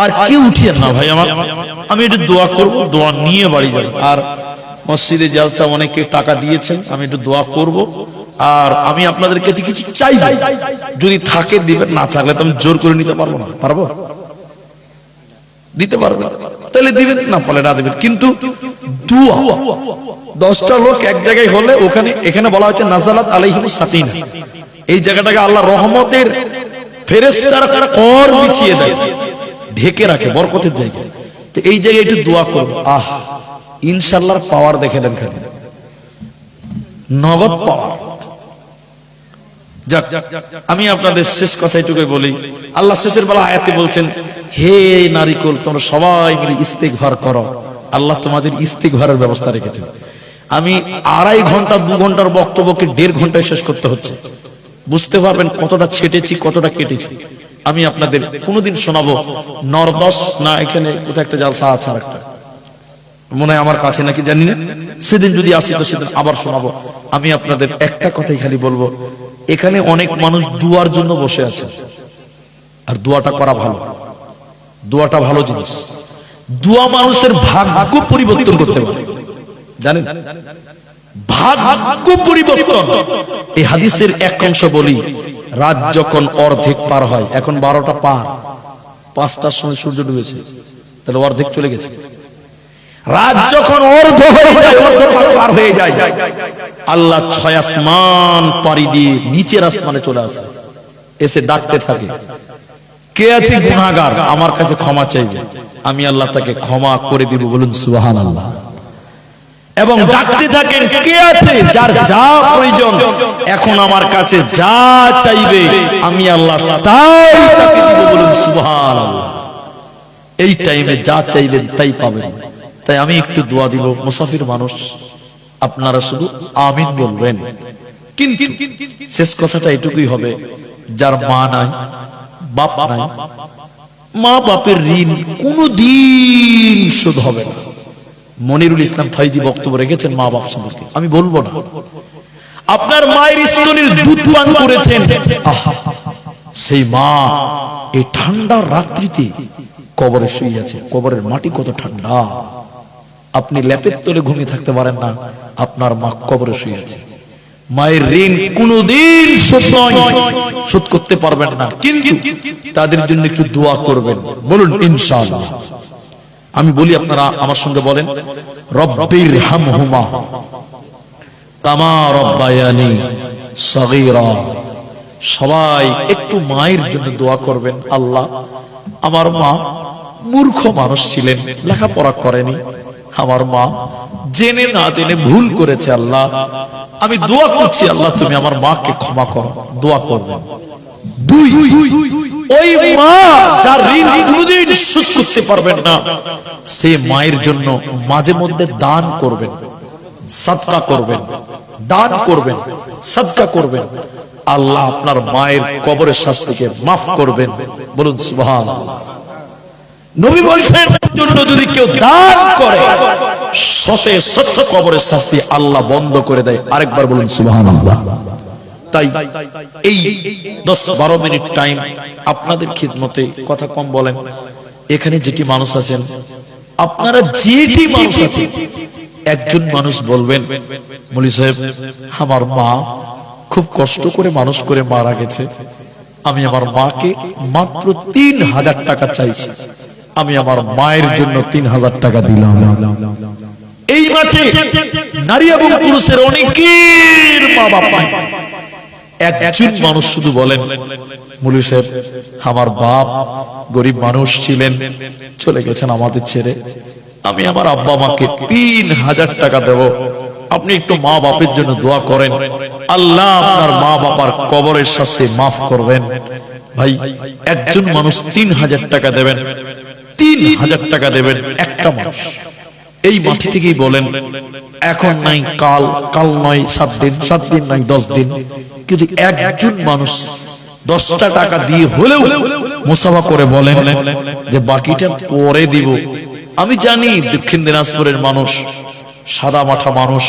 আর কেউ উঠিয়েন না ভাই আমার, আমি একটু দোয়া করব, দোয়া নিয়ে বাড়ি যাব। আর মসজিদে জলসা অনেকে টাকা দিয়েছেন, আমি একটু দোয়া করব, আর আমি আপনাদের কাছে কিছু চাই, যদি থাকে দিবেন, না থাকলে তো আমি জোর করে নিতে পারবো না। পারবো? দিতে পারবো, তাহলে দিবেন, না পারলে না দিবেন। কিন্তু দুয়া 10টা লোক এক জায়গায় হলে ওখানে, এখানে বলা হচ্ছে নাযালাত আলাইহিমুস সাকিনা, এই জায়গাটাকে আল্লাহ রহমতের ফেরেশতারা কর বিছিয়ে দেয়, ঢেকে রাখে, বরকতের জায়গা। তো এই জায়গায় একটু দোয়া করব, আহ ইনশাআল্লাহর পাওয়ার দেখে দেন, খালি নগদ পাওয়ার। যাক, আমি আপনাদের শেষ কথা এটুকুই বলি। আল্লাহ শেষের বেলা আয়াতে বলছেন, হে নারীকুল, তোমরা সবাই মিলে ইস্তিগফার করো। আল্লাহ তোমাদের ইস্তিগফারের ব্যবস্থা রেখেছেন। আমি 2.5 ঘন্টা 2 ঘন্টার বক্তব্যকে 1.5 ঘন্টায় শেষ করতে হচ্ছে। বুঝতে পারবেন কতটা ছেটেছি, কতটা কেটেছি। আমি আপনাদের কোনোদিন শোনাবো নরদশ, না এখানে কোথায় একটা জালসা আছে, আর একটা মনে হয় আমার কাছে নাকি জানি না, সেদিন যদি আসি তো সেদিন আবার শোনাবো। আমি আপনাদের একটা কথাই খালি বলবো, এখানে অনেক মানুষ দুয়ার জন্য বসে আছে, আর দোয়াটা করা ভালো, দোয়াটা ভালো জিনিস। দোয়া মানুষের ভাগ্য পরিবর্তন করতে পারে, জানেন? ভাগ্য পরিবর্তন। এই হাদিসের এক অংশ বলি, রাত যখন অর্ধেক পার হয়, এখন 12টা পার, 5টার সময় সূর্য ডুবেছে, তাহলে অর্ধেক চলে গেছে। রাত যখন অর্ধ হয়ে যায়, অর্ধ পার হয়ে যায়, আল্লাহ 6 আসমান পাড়ি দিয়ে নিচের আসমানে চলে আসে, এসে ডাকতে থাকে, কে আছে গুনাহগার, আমার কাছে ক্ষমা চাইবে, আমি আল্লাহ তাকে ক্ষমা করে দিব, বলুন সুবহানাল্লাহ। এবং ডাকতে থাকেন, কে আছে যার যা প্রয়োজন, এখন আমার কাছে যা চাইবে আমি আল্লাহ তাই তাকে দিব, বলুন সুবহানাল্লাহ। এই টাইমে যা চাইবেন তাই পাবেন। তাই আমি একটু দোয়া দিব, মুসাফির মানুষ, আপনারা শুধু আমিন বলবেন। কিন্তু শেষ কথাটা এটুকুই হবে, যার মা নাই, বাপ নাই, মা বাপের ঋণ কোনদিন শোধ হবে না। মনিরুল ইসলাম ফাইজি বক্তব্য রেখেছেন মা বাপ সম্পর্কে, আমি বলবো না। আপনার মায়ের স্তনের দুধ পান করেছেন, সেই মা এই ঠান্ডার রাত্রিতে কবরে শুয়ে আছে, কবরের মাটি কত ঠান্ডা, আপনি ল্যাপের তলে ঘুমিয়ে থাকতে পারেন না, আপনার মা কবরে শুয়ে আছে। মায়ের ঋণ কোনদিন শোধ নয়, শোধ করতে পারবেন না, কিন্তু তাদের জন্য একটু দোয়া করবেন, বলুন ইনশাআল্লাহ। আমি বলি, আপনারা আমার সঙ্গে বলেন, রব্বির হামহুমা কামা রব্বায়ানি সগীরা। সবাই একটু মায়ের জন্য দোয়া করবেন। আল্লাহ, আমার মা মূর্খ মানুষ ছিলেন, লেখাপড়া করেনি, আমার মা জেনে না জেনে ভুল করেছে। আল্লাহ, আমি দোয়া করছি, আল্লাহ তুমি আমার মাকে ক্ষমা করো, দোয়া করবেন। দুই, ওই মা যার ঋণ কোনদিন শোধ করতে পারবেন না, সে মায়ের জন্য মাঝে মধ্যে দান করবেন, সাদকা করবেন, দান করবেন, সাদকা করবেন। আল্লাহ আপনার মায়ের কবরের শাস্তিকে মাফ করবেন, বলুন সুবহানাল্লাহ। নবী বলেছেন, জন্য যদি কেউ দান করে শতে শত কবরের শাস্তি আল্লাহ বন্ধ করে দেয়। আরেকবার বলুন সুবহানাল্লাহ। তাই এই 10-12 মিনিট টাইম আপনাদের খিদমতে, কথা কম বলেন, এখানে যেটি মানুষ আছেন, আপনারা যেটি মানুষ আছেন, একজন মানুষ বলবেন, মৌলী সাহেব আমার মা খুব কষ্ট করে মানুষ করে মারা গেছে, আমি আমার মাকে মাত্র 3000 টাকা চাইছি, আমি আমার মায়ের জন্য 3000 টাকা দিলাম। এই মাঠে নারী এবং পুরুষের অনেকের মা বাপ নাই, একজন মানুষ শুধু বলেন, মৌলী সাহেব আমার বাপ গরিব মানুষ ছিলেন, চলে গেছেন আমাদের ছেড়ে, আমি আমার আব্বা মাকে 3000 টাকা দেব, আপনি একটু মা বাপের জন্য দোয়া করেন, আল্লাহ আপনার মা বাবার কবরের শাস্তি মাফ করবেন। ভাই, একজন মানুষ 3000 টাকা দেবেন, 3000 টাকা দেবেন একটা মানুষ। এই মাটি থেকেই বলেন, এখন নাই কাল, কাল নয় 7 দিন, 7 দিন নয় 10 দিন, কিন্তু একজন মানুষ 10টা টাকা দিয়ে হলেও মুসাফা করে বলেন যে বাকিটা পরে দিব। আমি জানি দক্ষিণ দিনাজপুরের মানুষ সাদা মাঠা মানুষ,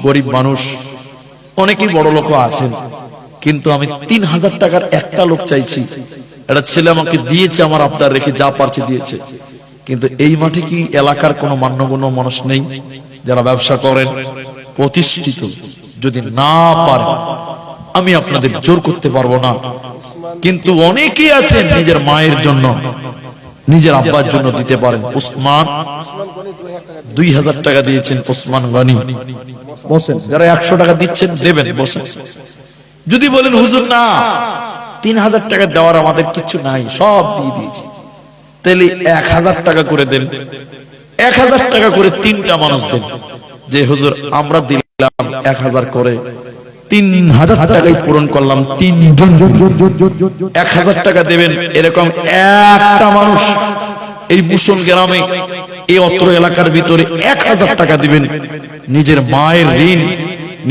গরিব মানুষ, অনেকেই বড় লোক আছেন, কিন্তু আমি 3000 টাকার একটা লোক চাইছি। একটা ছেলে আমাকে দিয়েছে, আমার আবদার রেখে যা পারছে দিয়েছে, কিন্তু এই মাঠে কি এলাকার কোনো মান্যগণ্য মানুষ নেই যারা ব্যবসা করেন, প্রতিষ্ঠিত? যদি না পারেন আমি আপনাদের জোর করতে পারবো না, কিন্তু অনেকেই আছেন নিজের মায়ের জন্য, নিজের আব্বার জন্য দিতে পারেন। উসমান 2000 টাকা দিয়েছেন, উসমান গনি বসেন, যারা 100 টাকা দিচ্ছেন দেবেন, বসেন। যদি বলেন হুজুর না 3000 টাকা দেওয়ার আমাদের কিছু নাই, সব দিয়ে দিয়েছি, তাহলে 1000 টাকা করে দেন, 1000 টাকা করে 3টা মানুষ দেন, যে হুজুর আমরা দিলাম 1000 করে, 3000 টাকাই পূরণ করলাম, 3 জন 1000 টাকা দেবেন। এরকম একটা মানুষ এই ভূষণ গ্রামে, এই অত্র এলাকার ভিতরে 1000 টাকা দিবেন। নিজের মায়ের ঋণ,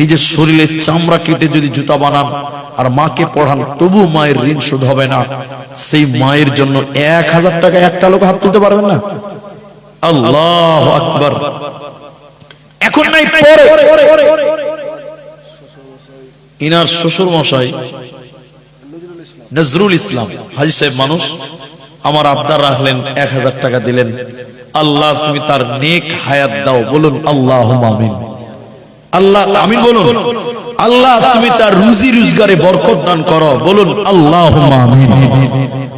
নিজের শরীরের চামড়া কেটে যদি জুতা বানান আর মাকে পড়ান, তবু মায়ের ঋণ শোধ হবে না। সেই মায়ের জন্য 1000 টাকা একটা লোক হাত তুলতে পারবেন না? আল্লাহু আকবার। এখন নাই পরে ইনার শ্বশুর মশাই নজরুল ইসলাম হাজী সাহেব মানুষ, আমার আবদার রাখলেন, 1000 টাকা দিলেন। আল্লাহ তুমি তার নেক হায়াত দাও, বলুন আল্লাহুম্মা আমিন। আল্লাহ আমিন বলুন। আল্লাহ তুমি তার রুজি রোজগারে বরকত দান করো, বলুন আল্লাহুম্মা আমিন।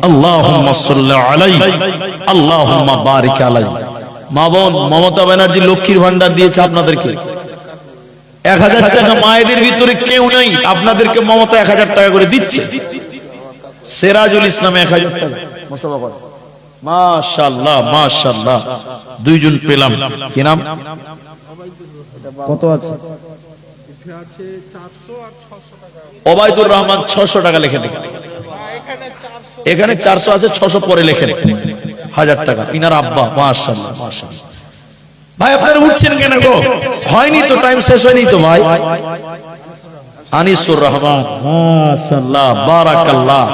আল্লাহুম্মা সাল্লি আলাইহি, আল্লাহুম্মা বারিক আলাইহি। মা বোন, মমতা ব্যানার্জি লক্ষ্মীর ভান্ডার দিয়েছে আপনাদেরকে 1000 টাকা। মায়েদের ভিতরে কেউ নাই, আপনাদেরকে মমতা 1000 টাকা করে দিচ্ছে। সিরাজুল ইসলাম 1000 টাকা, মাশাআল্লাহ মাশাআল্লাহ, 2 জন পেলাম। কি নাম? কত আছে? ওবায়দুর রহমান 600 টাকা লিখে দেন। এখানে 400 আছে, 600 পরে লেখেন, 1000 টাকা। ইনার আব্বা, মাশাআল্লাহ মাশাআল্লাহ। ভাই আপনারা উঠছেন কেন গো? হয়নি তো, টাইম শেষ হয়নি তো ভাই। আনিসুর রহমান, মাশাআল্লাহ বারাকাল্লাহ,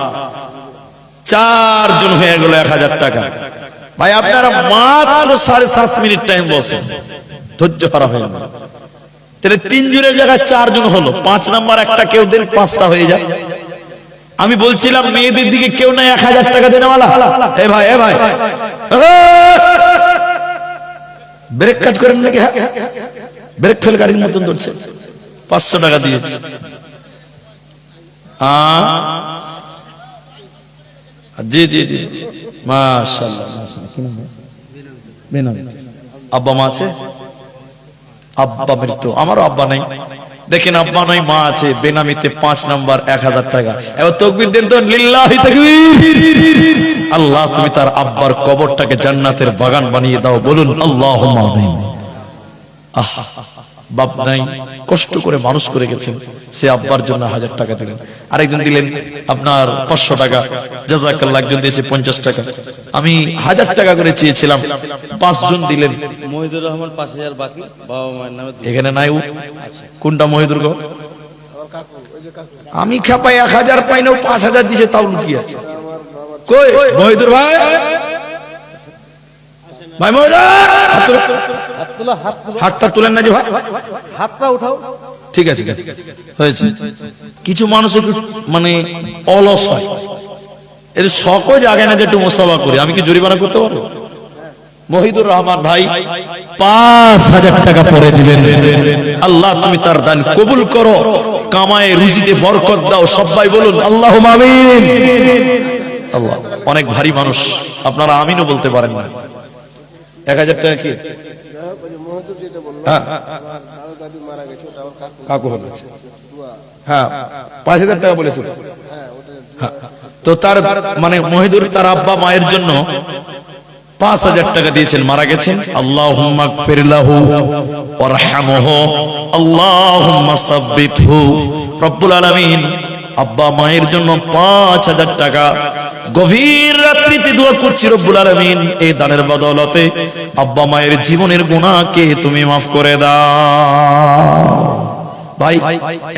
4 জন হয়ে গেল 1000 টাকা। ভাই আপনারা মাত্র 7.5 মিনিট টাইম বসেন, ধৈর্য হারা হয়ে গেল। তাহলে 3 জনের জায়গায় 4 জন হলো। 5 নাম্বার একটা কেউ দেন, 5টা হয়ে যায়। আমি বলছিলাম মেয়েদের দিকে কেউ নাই 1000 টাকা দেনেওয়ালা? এ ভাই, এ ভাই, ব্রেক কাজ করেন নাকি? ব্রেক ফেল গাড়ির মতন ধরছে। 500 টাকা দিয়েছে। জি জি জি, মাশাআল্লাহ মাশাআল্লাহ। আব্বা মা আছে? আব্বা মৃত্যু, আমারও আব্বা নাই। দেখেন, আব্বা নাই মা আছে, বেনামিতে 5 নাম্বার 1000 টাকা। এবার তাকবীর দেন তো, লিল্লাহি তাকবীর। আল্লাহ তুমি তার আব্বার কবরটাকে জান্নাতের বাগান বানিয়ে দাও, বলুন আল্লাহুম্মা আমিন। আহা, বাপ নাই, কষ্ট করে মানুষ করে গেছেন, সে আব্বার জন্য 1000 টাকা দিলেন। আরেকজন দিলেন আপনার 500 টাকা, জাযাকাল্লাহ। একজন দিয়েছে 50 টাকা। আমি 1000 টাকা করে চেয়েছিলাম, 5 জন দিলেন। মহিদুর রহমান 5000 বাকি, বাবা মায়ের নামে। এখানে নাই কোনটা মহিদুর গো? আমি খাপাই 1000 পাই না, 5000 দিয়েছে, তাও লুকিয়ে আছে। কই মহিদুর ভাই? ভাই মহিদুর, হাতটা তুলেন না যে ভাই, হাতটা উঠাও। ঠিক আছে হয়েছে। কিছু মানুষ একটু মানে অলস হয়, এর সকল জায়গায় না যে একটু মোসাফা করি। আমি কি জরিমানা করতে পারবো? মহিদুর রহমান ভাই 5000 টাকা পরে দিবেন। আল্লাহ তুমি তার দান কবুল করো, কামায়ে রুজিতে বরকত দাও। সবাই বলুন আল্লাহুম্মা আমিন। আল্লাহ, অনেক ভারী মানুষ, আপনারা আমিনও বলতে পারেন না। 1000 টাকা কি? কাকু হলো, হ্যাঁ 5000 টাকা বলেছে তো। তার মানে মহিদুর তার আব্বা মায়ের জন্য 5000 টাকা দিয়েছেন, মারা গেছেন। আল্লাহুম্মা গফির লাহু ওয়ারহামহু আল্লাহুম্মা সাব্বিতহু। রব্বুল আলামিন আব্বা মায়ের জন্য 5000 টাকা গভীর রাত্রিতে দোয়া করছি, রব্বুল আলামিন এই দানের বদৌলতে আব্বা মায়ের জীবনের গুনাহকে তুমি মাফ করে দাও। ভাই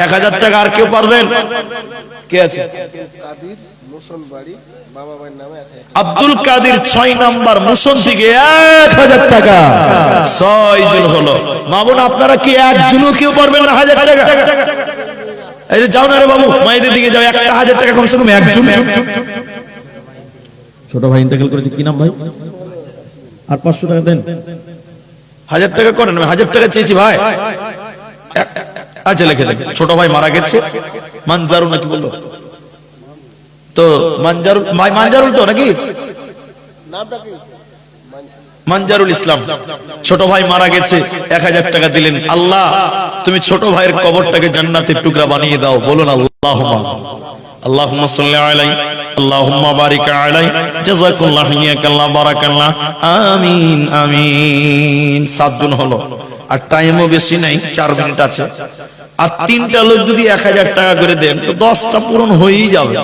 1000 টাকা আর কেউ পারবেন? কে আছে? আব্দুল কাদের 6 নাম্বার মুসন থেকে 1000 টাকা। 6 জন হলো। মা বোন আপনারা কি একজনও কেউ পারবেন না 1000 টাকা? এই যে যাও না রে বাবু, মায়েদের দিকে যাও, 1000 টাকা কমসে কম একজন। ছোট ভাই ইন্তেকাল করেছে, কি নাম ভাই? আর 500 টাকা দেন। 1000 টাকা করেন, আমি 1000 টাকা চেয়েছি ভাই। আচ্ছা লিখে দেন। ছোট ভাই মারা গেছে, মানজারু নাকি বললো তো? মানজারুল ভাই, মানজারুল তো নাকি? নামটা কি? মানজারুল ইসলাম। ছোট ভাই মারা গেছে, 1000 টাকা দিলেন। আল্লাহ তুমি ছোট ভাইয়ের কবরটাকে জান্নাতের টুকরা বানিয়ে দাও, বলুন আল্লাহুম্মা। আল্লাহুম্মা সাল্লি আলাইহি আল্লাহুম্মা বারিক আলাইহি জাযাকাল্লাহু ইয়াকাল্লাহ বারাকাল্লাহ আমিন আমিন। 7 জন হলো, আর টাইমও বেশি নাই, 4 মিনিট আছে। আর 3টা লোক যদি 1000 টাকা করে দেন তো 10টা পূরণ হয়েই যাবে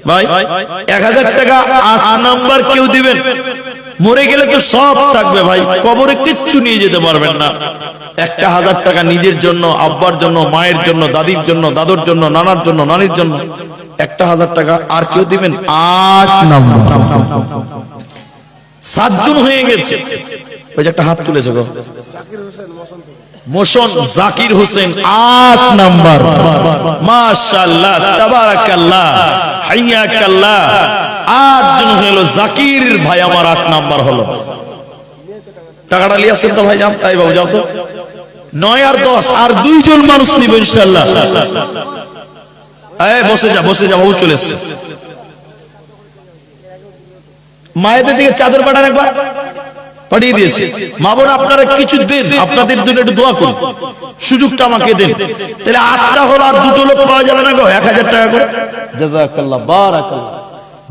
ভাই। 1000 টাকা 8 নাম্বার কেউ দিবেন, মরে গেলে তো সব থাকবে ভাই, কবরে কিচ্ছু নিয়ে যেতে পারবেন না। 1000 টাকা নিজের জন্য, আব্বার জন্য, মায়ের জন্য, দাদির জন্য, দাদুর জন্য, নানার জন্য, নানির জন্য 1000 টাকা। আর কেউ দিবেন 8 নাম্বার। 7 জন হয়ে গেছে। ওই যে একটা হাত তুলেছে গো, মোশন জাকির হোসেন 8 নাম্বার। মাশাআল্লাহ তাবারাকাল্লাহ হাইয়াকাল্লাহ। 8 জন হলো, জাকির ভাই আমার 8 নাম্বার হলো। টাকাটা নিয়ে আসেন তো ভাই, যাও তাই বাবু, যাও তো। 9 আর 10 আর 2 জন মানুষ নিবে ইনশাআল্লাহ। এই বসে যা, বসে যা বাবু, চলে এসেছে। মায়েদের দিকে চাদর পাঠান, একবার পাঠিয়ে দিয়েছে। মা বোন আপনারা কিছু দেন, আপনাদের জন্য একটু দোয়া করুন, সুযোগটা আমাকে দেন। তাহলে 8টা হলো, আর 2টো লোক পাওয়া যাবে না গো, 1000 টাকা করে। জাযাকাল্লাহ বারাকাল্লাহ।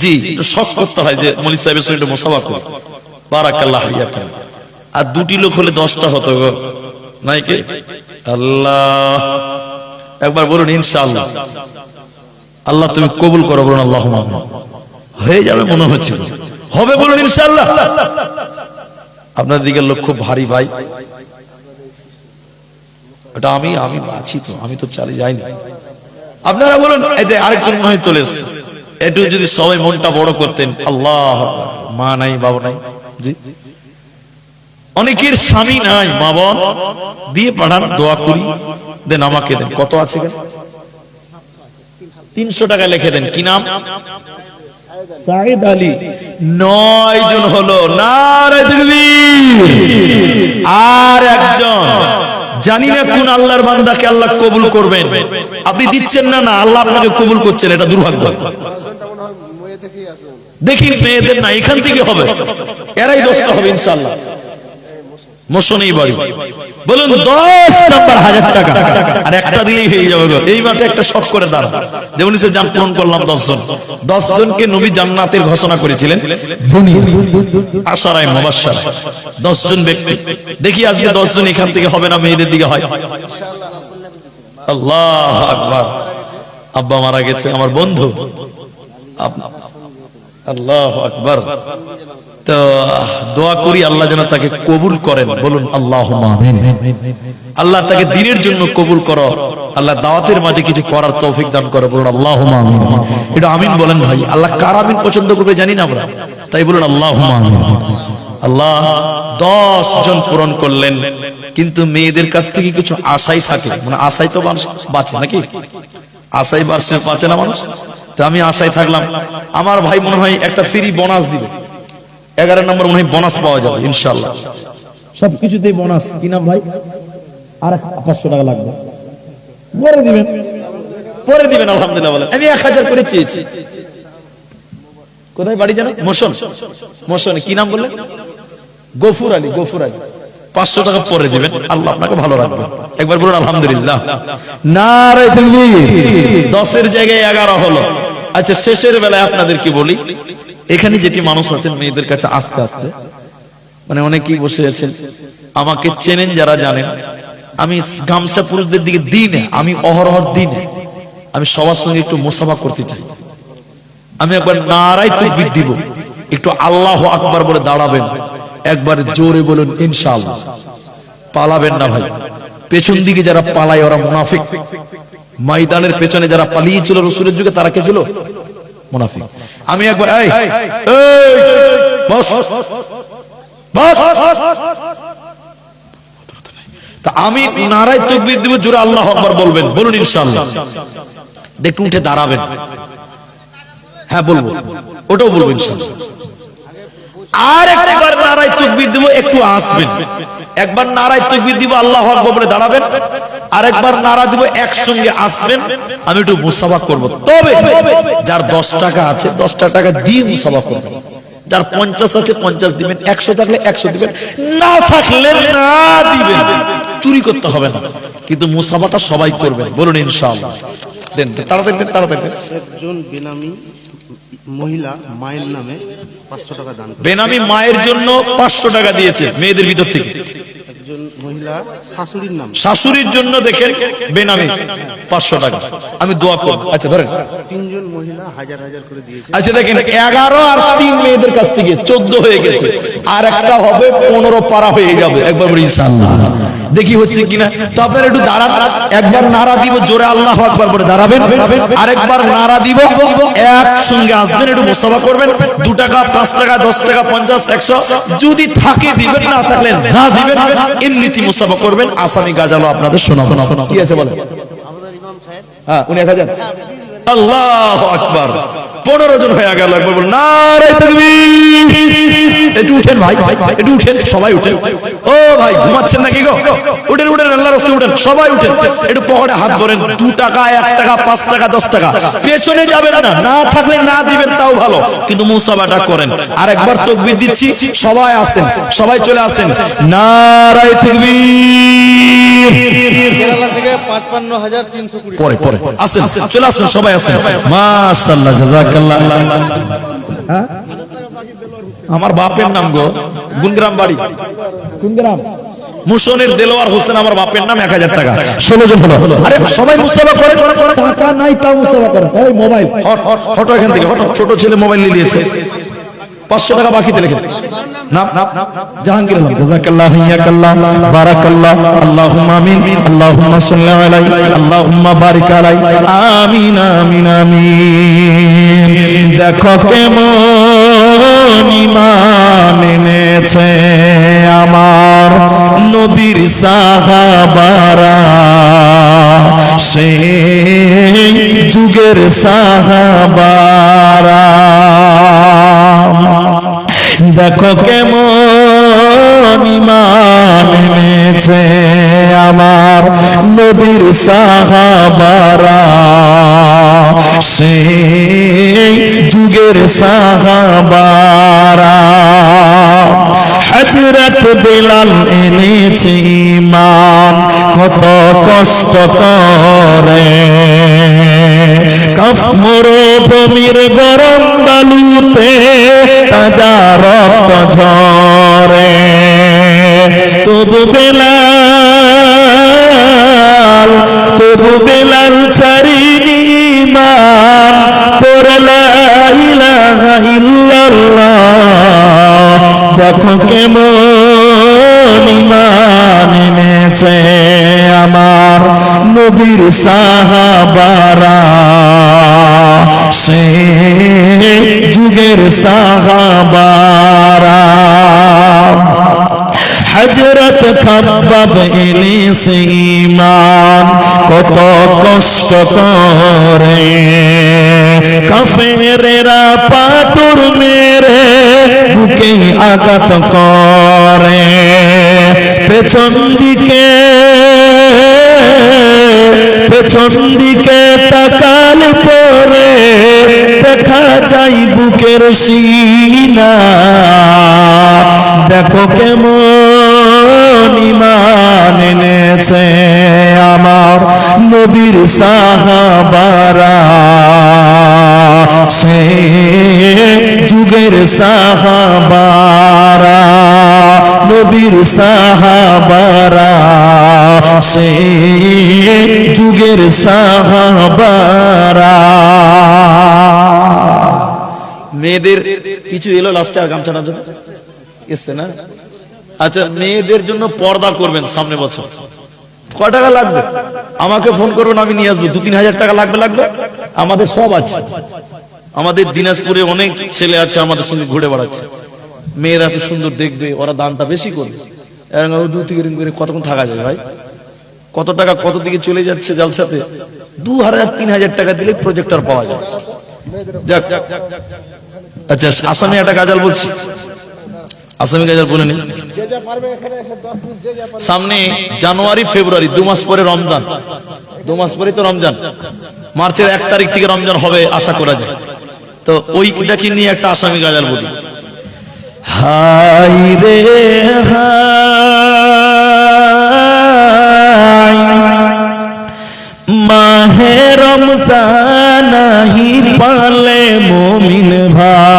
জি, একটু শখ করতে হয় যে মৌলভী সাহেবের সঙ্গে মুসাফা করুন। বারাকাল্লাহ হাইয়াকাল্লাহ। আর 2টি লোক হলে 10টা হতো গো, নাই কি? আল্লাহ একবার বলুন ইনশাআল্লাহ। আল্লাহ তুমি কবুল করো, বলুন আল্লাহুম্মা আমিন। হয়ে যাবে মনে হচ্ছে, হবে, বলুন ইনশাআল্লাহ। আপনাদের দিকের লোক খুব ভারী ভাই, ওটা আমি আছি তো, আমি তো চালিয়ে যাইনি। আপনারা বলুন। এতে আরেকজন মনে হয় চলে এসছে, একটু যদি সবাই মনটা বড় করতেন। আল্লাহ, মা নাই, বাবা নাই, জি অনেকের স্বামী নাই, মা বোন দিয়ে পাঠান, দোয়া করি, দেন আমাকে দেন। কত আছে? 300 টাকা লিখে দেন। কি নাম? সাইদ আলী। 9 জন হলো, নারে তাকবীর। আর একজন জানি না কোন আল্লাহর বান্দাকে আল্লাহ কবুল করবেন। আপনি দিচ্ছেন না, না আল্লাহ আপনাকে কবুল করছেন, এটা দুর্ভাগ্য। দেখি মেয়েদের না, এখান থেকে হবে, এরাই 10টা হবে ইনশাআল্লাহ। মোশনেই বাড়ি বলুন 10 নাম্বার 1000 টাকা, আর একটা দিলেই হয়ে যাবে। এই মাঠে একটা শখ করে দাঁড়া, যেমন সে জান পূরণ করলাম 10 জনকে নবী জান্নাতের ঘোষণা করেছিলেন আশারায়ে মুবাশশারা, 10 জন ব্যক্তি। দেখি আজকে 10 জন এখান থেকে হবে না, মেয়েদের দিকে হয়। আল্লাহু আকবার। আব্বা মারা গেছে আমার বন্ধু, আল্লাহু আকবার। তো দোয়া করি আল্লাহ যেন তাকে কবুল করেন, বলুন আল্লাহুম্মা আমিন। আল্লাহ তাকে দ্বীনের জন্য কবুল করো, আল্লাহ দাওয়াতের মাঝে কিছু করার তৌফিক দান করো, বলুন আল্লাহুম্মা আমিন। এটা আমিন বলেন ভাই, আল্লাহ কার আমিন পছন্দ করবে জানি না আমরা, তাই বলুন আল্লাহুম্মা আমিন। আল্লাহ 10 জন পূরণ করলেন, কিন্তু মেয়েদের কাছ থেকে কিছু আশাই থাকে, মানে আশাই তো মানুষ বাঁচে নাকি, আশাই বাঁচে না মানুষ। তো আমি আশায় থাকলাম, আমার ভাই মনে হয় একটা ফ্রি বোনাস দিবে, 11 নম্বর মনে হয় বোনাস পাওয়া যাবে ইনশাআল্লাহ। সবকিছুতেই বোনাস, কি নাম ভাই? আর 500 টাকা লাগবে, পরে দিবেন আলহামদুলিল্লাহ বলেন। আমি 1000 করে চেয়েছি। কোথায় বাড়ি জানো? মোশন। কি নাম বললেন? গফুর আলী। 500 টাকা পরে দিবেন, আল্লাহ আপনাকে ভালো রাখবে। একবার বলুন আলহামদুলিল্লাহ। নারে তাকবীর। 10 এর জায়গায় 11 হলো। আচ্ছা, শেষের বেলায় আপনাদের কি বলি, এখানে যেটি মানুষ আছেন মেয়েদের কাছে আস্তে আস্তে, মানে অনেকেই বসে আছেন, আমাকে চেনেন যারা জানেন, আমি গামছা পুরুষদের দিকে দিই না, আমি অহরহর দিই না, আমি সবার সঙ্গে একটু মুসাফা করতে চাই। আমি একবার নারায়ে তাকবীর দিব, একটু আল্লাহু আকবার বলে দাঁড়াবেন, একবার জোরে বলুন ইনশাআল্লাহ। পালাবেন না ভাই, পেছন দিকে যারা পালায় ওরা মুনাফিক। ময়দানের পেছনে যারা পালিয়েছিল রাসূলের যুগে, তারা কে ছিল? মুনাফিক। আমি একবার এই বস তা আমি নারায়ে তাকবীর দিব, জোরে আল্লাহু আকবার বলবেন, বলুন ইনশাআল্লাহ। একটু উঠে দাঁড়াবেন, হ্যাঁ বলবো, ওটাও বলবো ইনশাআল্লাহ। আর একবার নারায়ে তাকবীর দিব, একটু আসবেন। একবার নারায়ে তাকবীর দিব, আল্লাহু আকবার বলে দাঁড়াবেন, আর একবার নারা দিব, একসঙ্গে আসবেন, আমি একটু মুসাফা করব। তবে যার 10 টাকা আছে 10 টাকা দিয়ে মুসাফা করবেন, যার 50 আছে 50 দিবেন, 100 থাকলে 100 দিবেন, না থাকলে না দিবেন। চুরি করতে হবে না, কিন্তু মুসাফাটা সবাই করবেন, বলুন ইনশাআল্লাহ। দেন তাড়াতাড়ি। একজন বেনামি মহিলা মায়ের নামে 500 টাকা দান করেন। বেনামি মায়ের জন্য 500 টাকা দিয়েছে মেয়েদের ভিতর থেকে। একজন মহিলা শাশুড়ির নামে, শাশুড়ির জন্য দেখেন বেনামি 500 টাকা, আমি দোয়া করব। আচ্ছা ধরেন 3 জন মহিলা 1000 করে দিয়েছে। আচ্ছা দেখেন 11 আর 3 মেয়েদের কাছ থেকে 14 হয়ে গেছে, আর একটা হবে 15 পারা হয়ে যাবে। একবার বলি ইনশাআল্লাহ, দেখি হচ্ছে কিনা। তো আপনারা একটু দাঁড়ান, একবার নারা দিব, জোরে আল্লাহু আকবার বলে দাঁড়াবেন, আরেকবার নারা দিব, একসঙ্গে আসবেন, একটু মুসাফা করবেন। 2 টাকা 5 টাকা 10 টাকা 50 100 যদি থাকে দিবেন, না থাকলে না দিবেন, এমনিতে মুসাফা করবেন। আসামি গাজালো আপনাদের শোনাবো, কি আছে বলেন? আমাদের ইমাম সাহেব, হ্যাঁ উনি 1000। আল্লাহু আকবার, 15 জন হয়ে গেল। একবার বলুন নারায়ে তাকবীর। একটু উঠেন ভাই, একটু উঠেন, সবাই উঠেন। ও ভাই ঘুমাচ্ছেন নাকি গো? উঠেন, আল্লাহর রাস্তায় উঠেন, সবাই উঠেন। একটু পকেটে হাত ভরেন, 2 টাকা 1 টাকা 5 টাকা 10 টাকা, পেছনে যাবেন না, না থাকলে না দিবেন, তাও ভালো, কিন্তু মুসাফাটা করেন। আর একবার তাকবীর দিচ্ছি, সবাই আসেন, সবাই চলে আসেন। নারায়ে তাকবীর। কেরালা থেকে 55,320 পরে আসেন, চলে আসেন, সবাই আসেন। মাশাআল্লাহ, জাযাকাল্লাহ। আমার বাপের নাম গো, গুনগ্রাম বাড়ি। কোন গ্রাম? মুশনের দেলোয়ার হোসেন আমার বাপের নাম। 1000 টাকা, 16 জন হলো। আরে সবাই মুসাফা করে, টাকা নাই তাও মুসাফা করে। এই মোবাইল হটো এখান থেকে, হটো। ছোট ছেলে মোবাইল নিয়ে নিয়েছে, 500 টাকা বাকিতে লেখেন। নাম জাহাঙ্গীর আলম। জাযাকাল্লাহ, হিয়াকাল্লাহ, বারাকাল্লাহ, আল্লাহুম্মা আমিন, আল্লাহুম্মা সাল্লি আলাইহি, আল্লাহুম্মা বারিক আলাইহি, আমিন আমিন আমিন। দেখো কেমন ঈমান এনেছে আমার নবীর সাহাবারা, সেই যুগের সাহাবারা। দেখো কেমন ঈমান এনেছে আমার নবীর সাহাবারা, সেই যুগের সাহাবারা। হযরত বিলাল এনেছে ঈমান কত কষ্ট করে, কাফ মরুভূমির গরম বালুতে তাজা রক্ত ঝরে, তবু বেলাল ছাড়িনি ঈমান, পড়ে লা ইলাহা ইল্লাল্লাহ। দেখো কেমন ঈমান এনেছে আমার নবীর সাহাবারা, সেই যুগের সাহাবারা। হযরত খাব্বাব এনেছে ঈমান কত কষ্ট করে, কাফেরেরা পাথর মেরে বুকে আঘাত করে, পেছন দিকে তাকালে পরে দেখা যায় বুকের সিনা। দেখো কেমন ঈমান এনেছে আমার নবীর সাহাবারা, সেই যুগের সাহাবারা, নবীর সাহাবারা, সেই যুগের সাহাবারা। মেয়েদের কিছু এলো লাস্টে আর গামছা নাম এসছে না? আচ্ছা, মেয়েদের জন্য পর্দা করবেন সামনে বছর। কয় টাকা লাগবে আমাকে ফোন করবেন, আমি নিয়ে আসবো। 2-3 হাজার টাকা লাগবে। আমাদের সব আছে। আমাদের দিনাজপুরে অনেক ছেলে আছে আমাদের সঙ্গে ঘুরে বেড়াচ্ছে। মেয়েরা তো সুন্দর দেখবে, ওরা দামটা বেশি করবে। 2-3 করে কতক্ষণ থাকা যায় ভাই? কত টাকা কত দিকে চলে যাচ্ছে জালসাতে। 2,000-3,000 টাকা দিলে প্রজেক্টর পাওয়া যায়। যাক, আচ্ছা আসামি একটা গাজাল বলছি, আসামি গাজাল বলে নি। সামনে জানুয়ারি ফেব্রুয়ারি 2 মাস পরে রমজান, 2 মাস পরে তো রমজান, মার্চের 1 তারিখ থেকে রমজান হবে আশা করা যায়। তো ওইটাকে নিয়ে একটা আসামি গাজাল বলি। হাই রে হাই, মাহে রমজান আহি পালে মুমিন ভাই,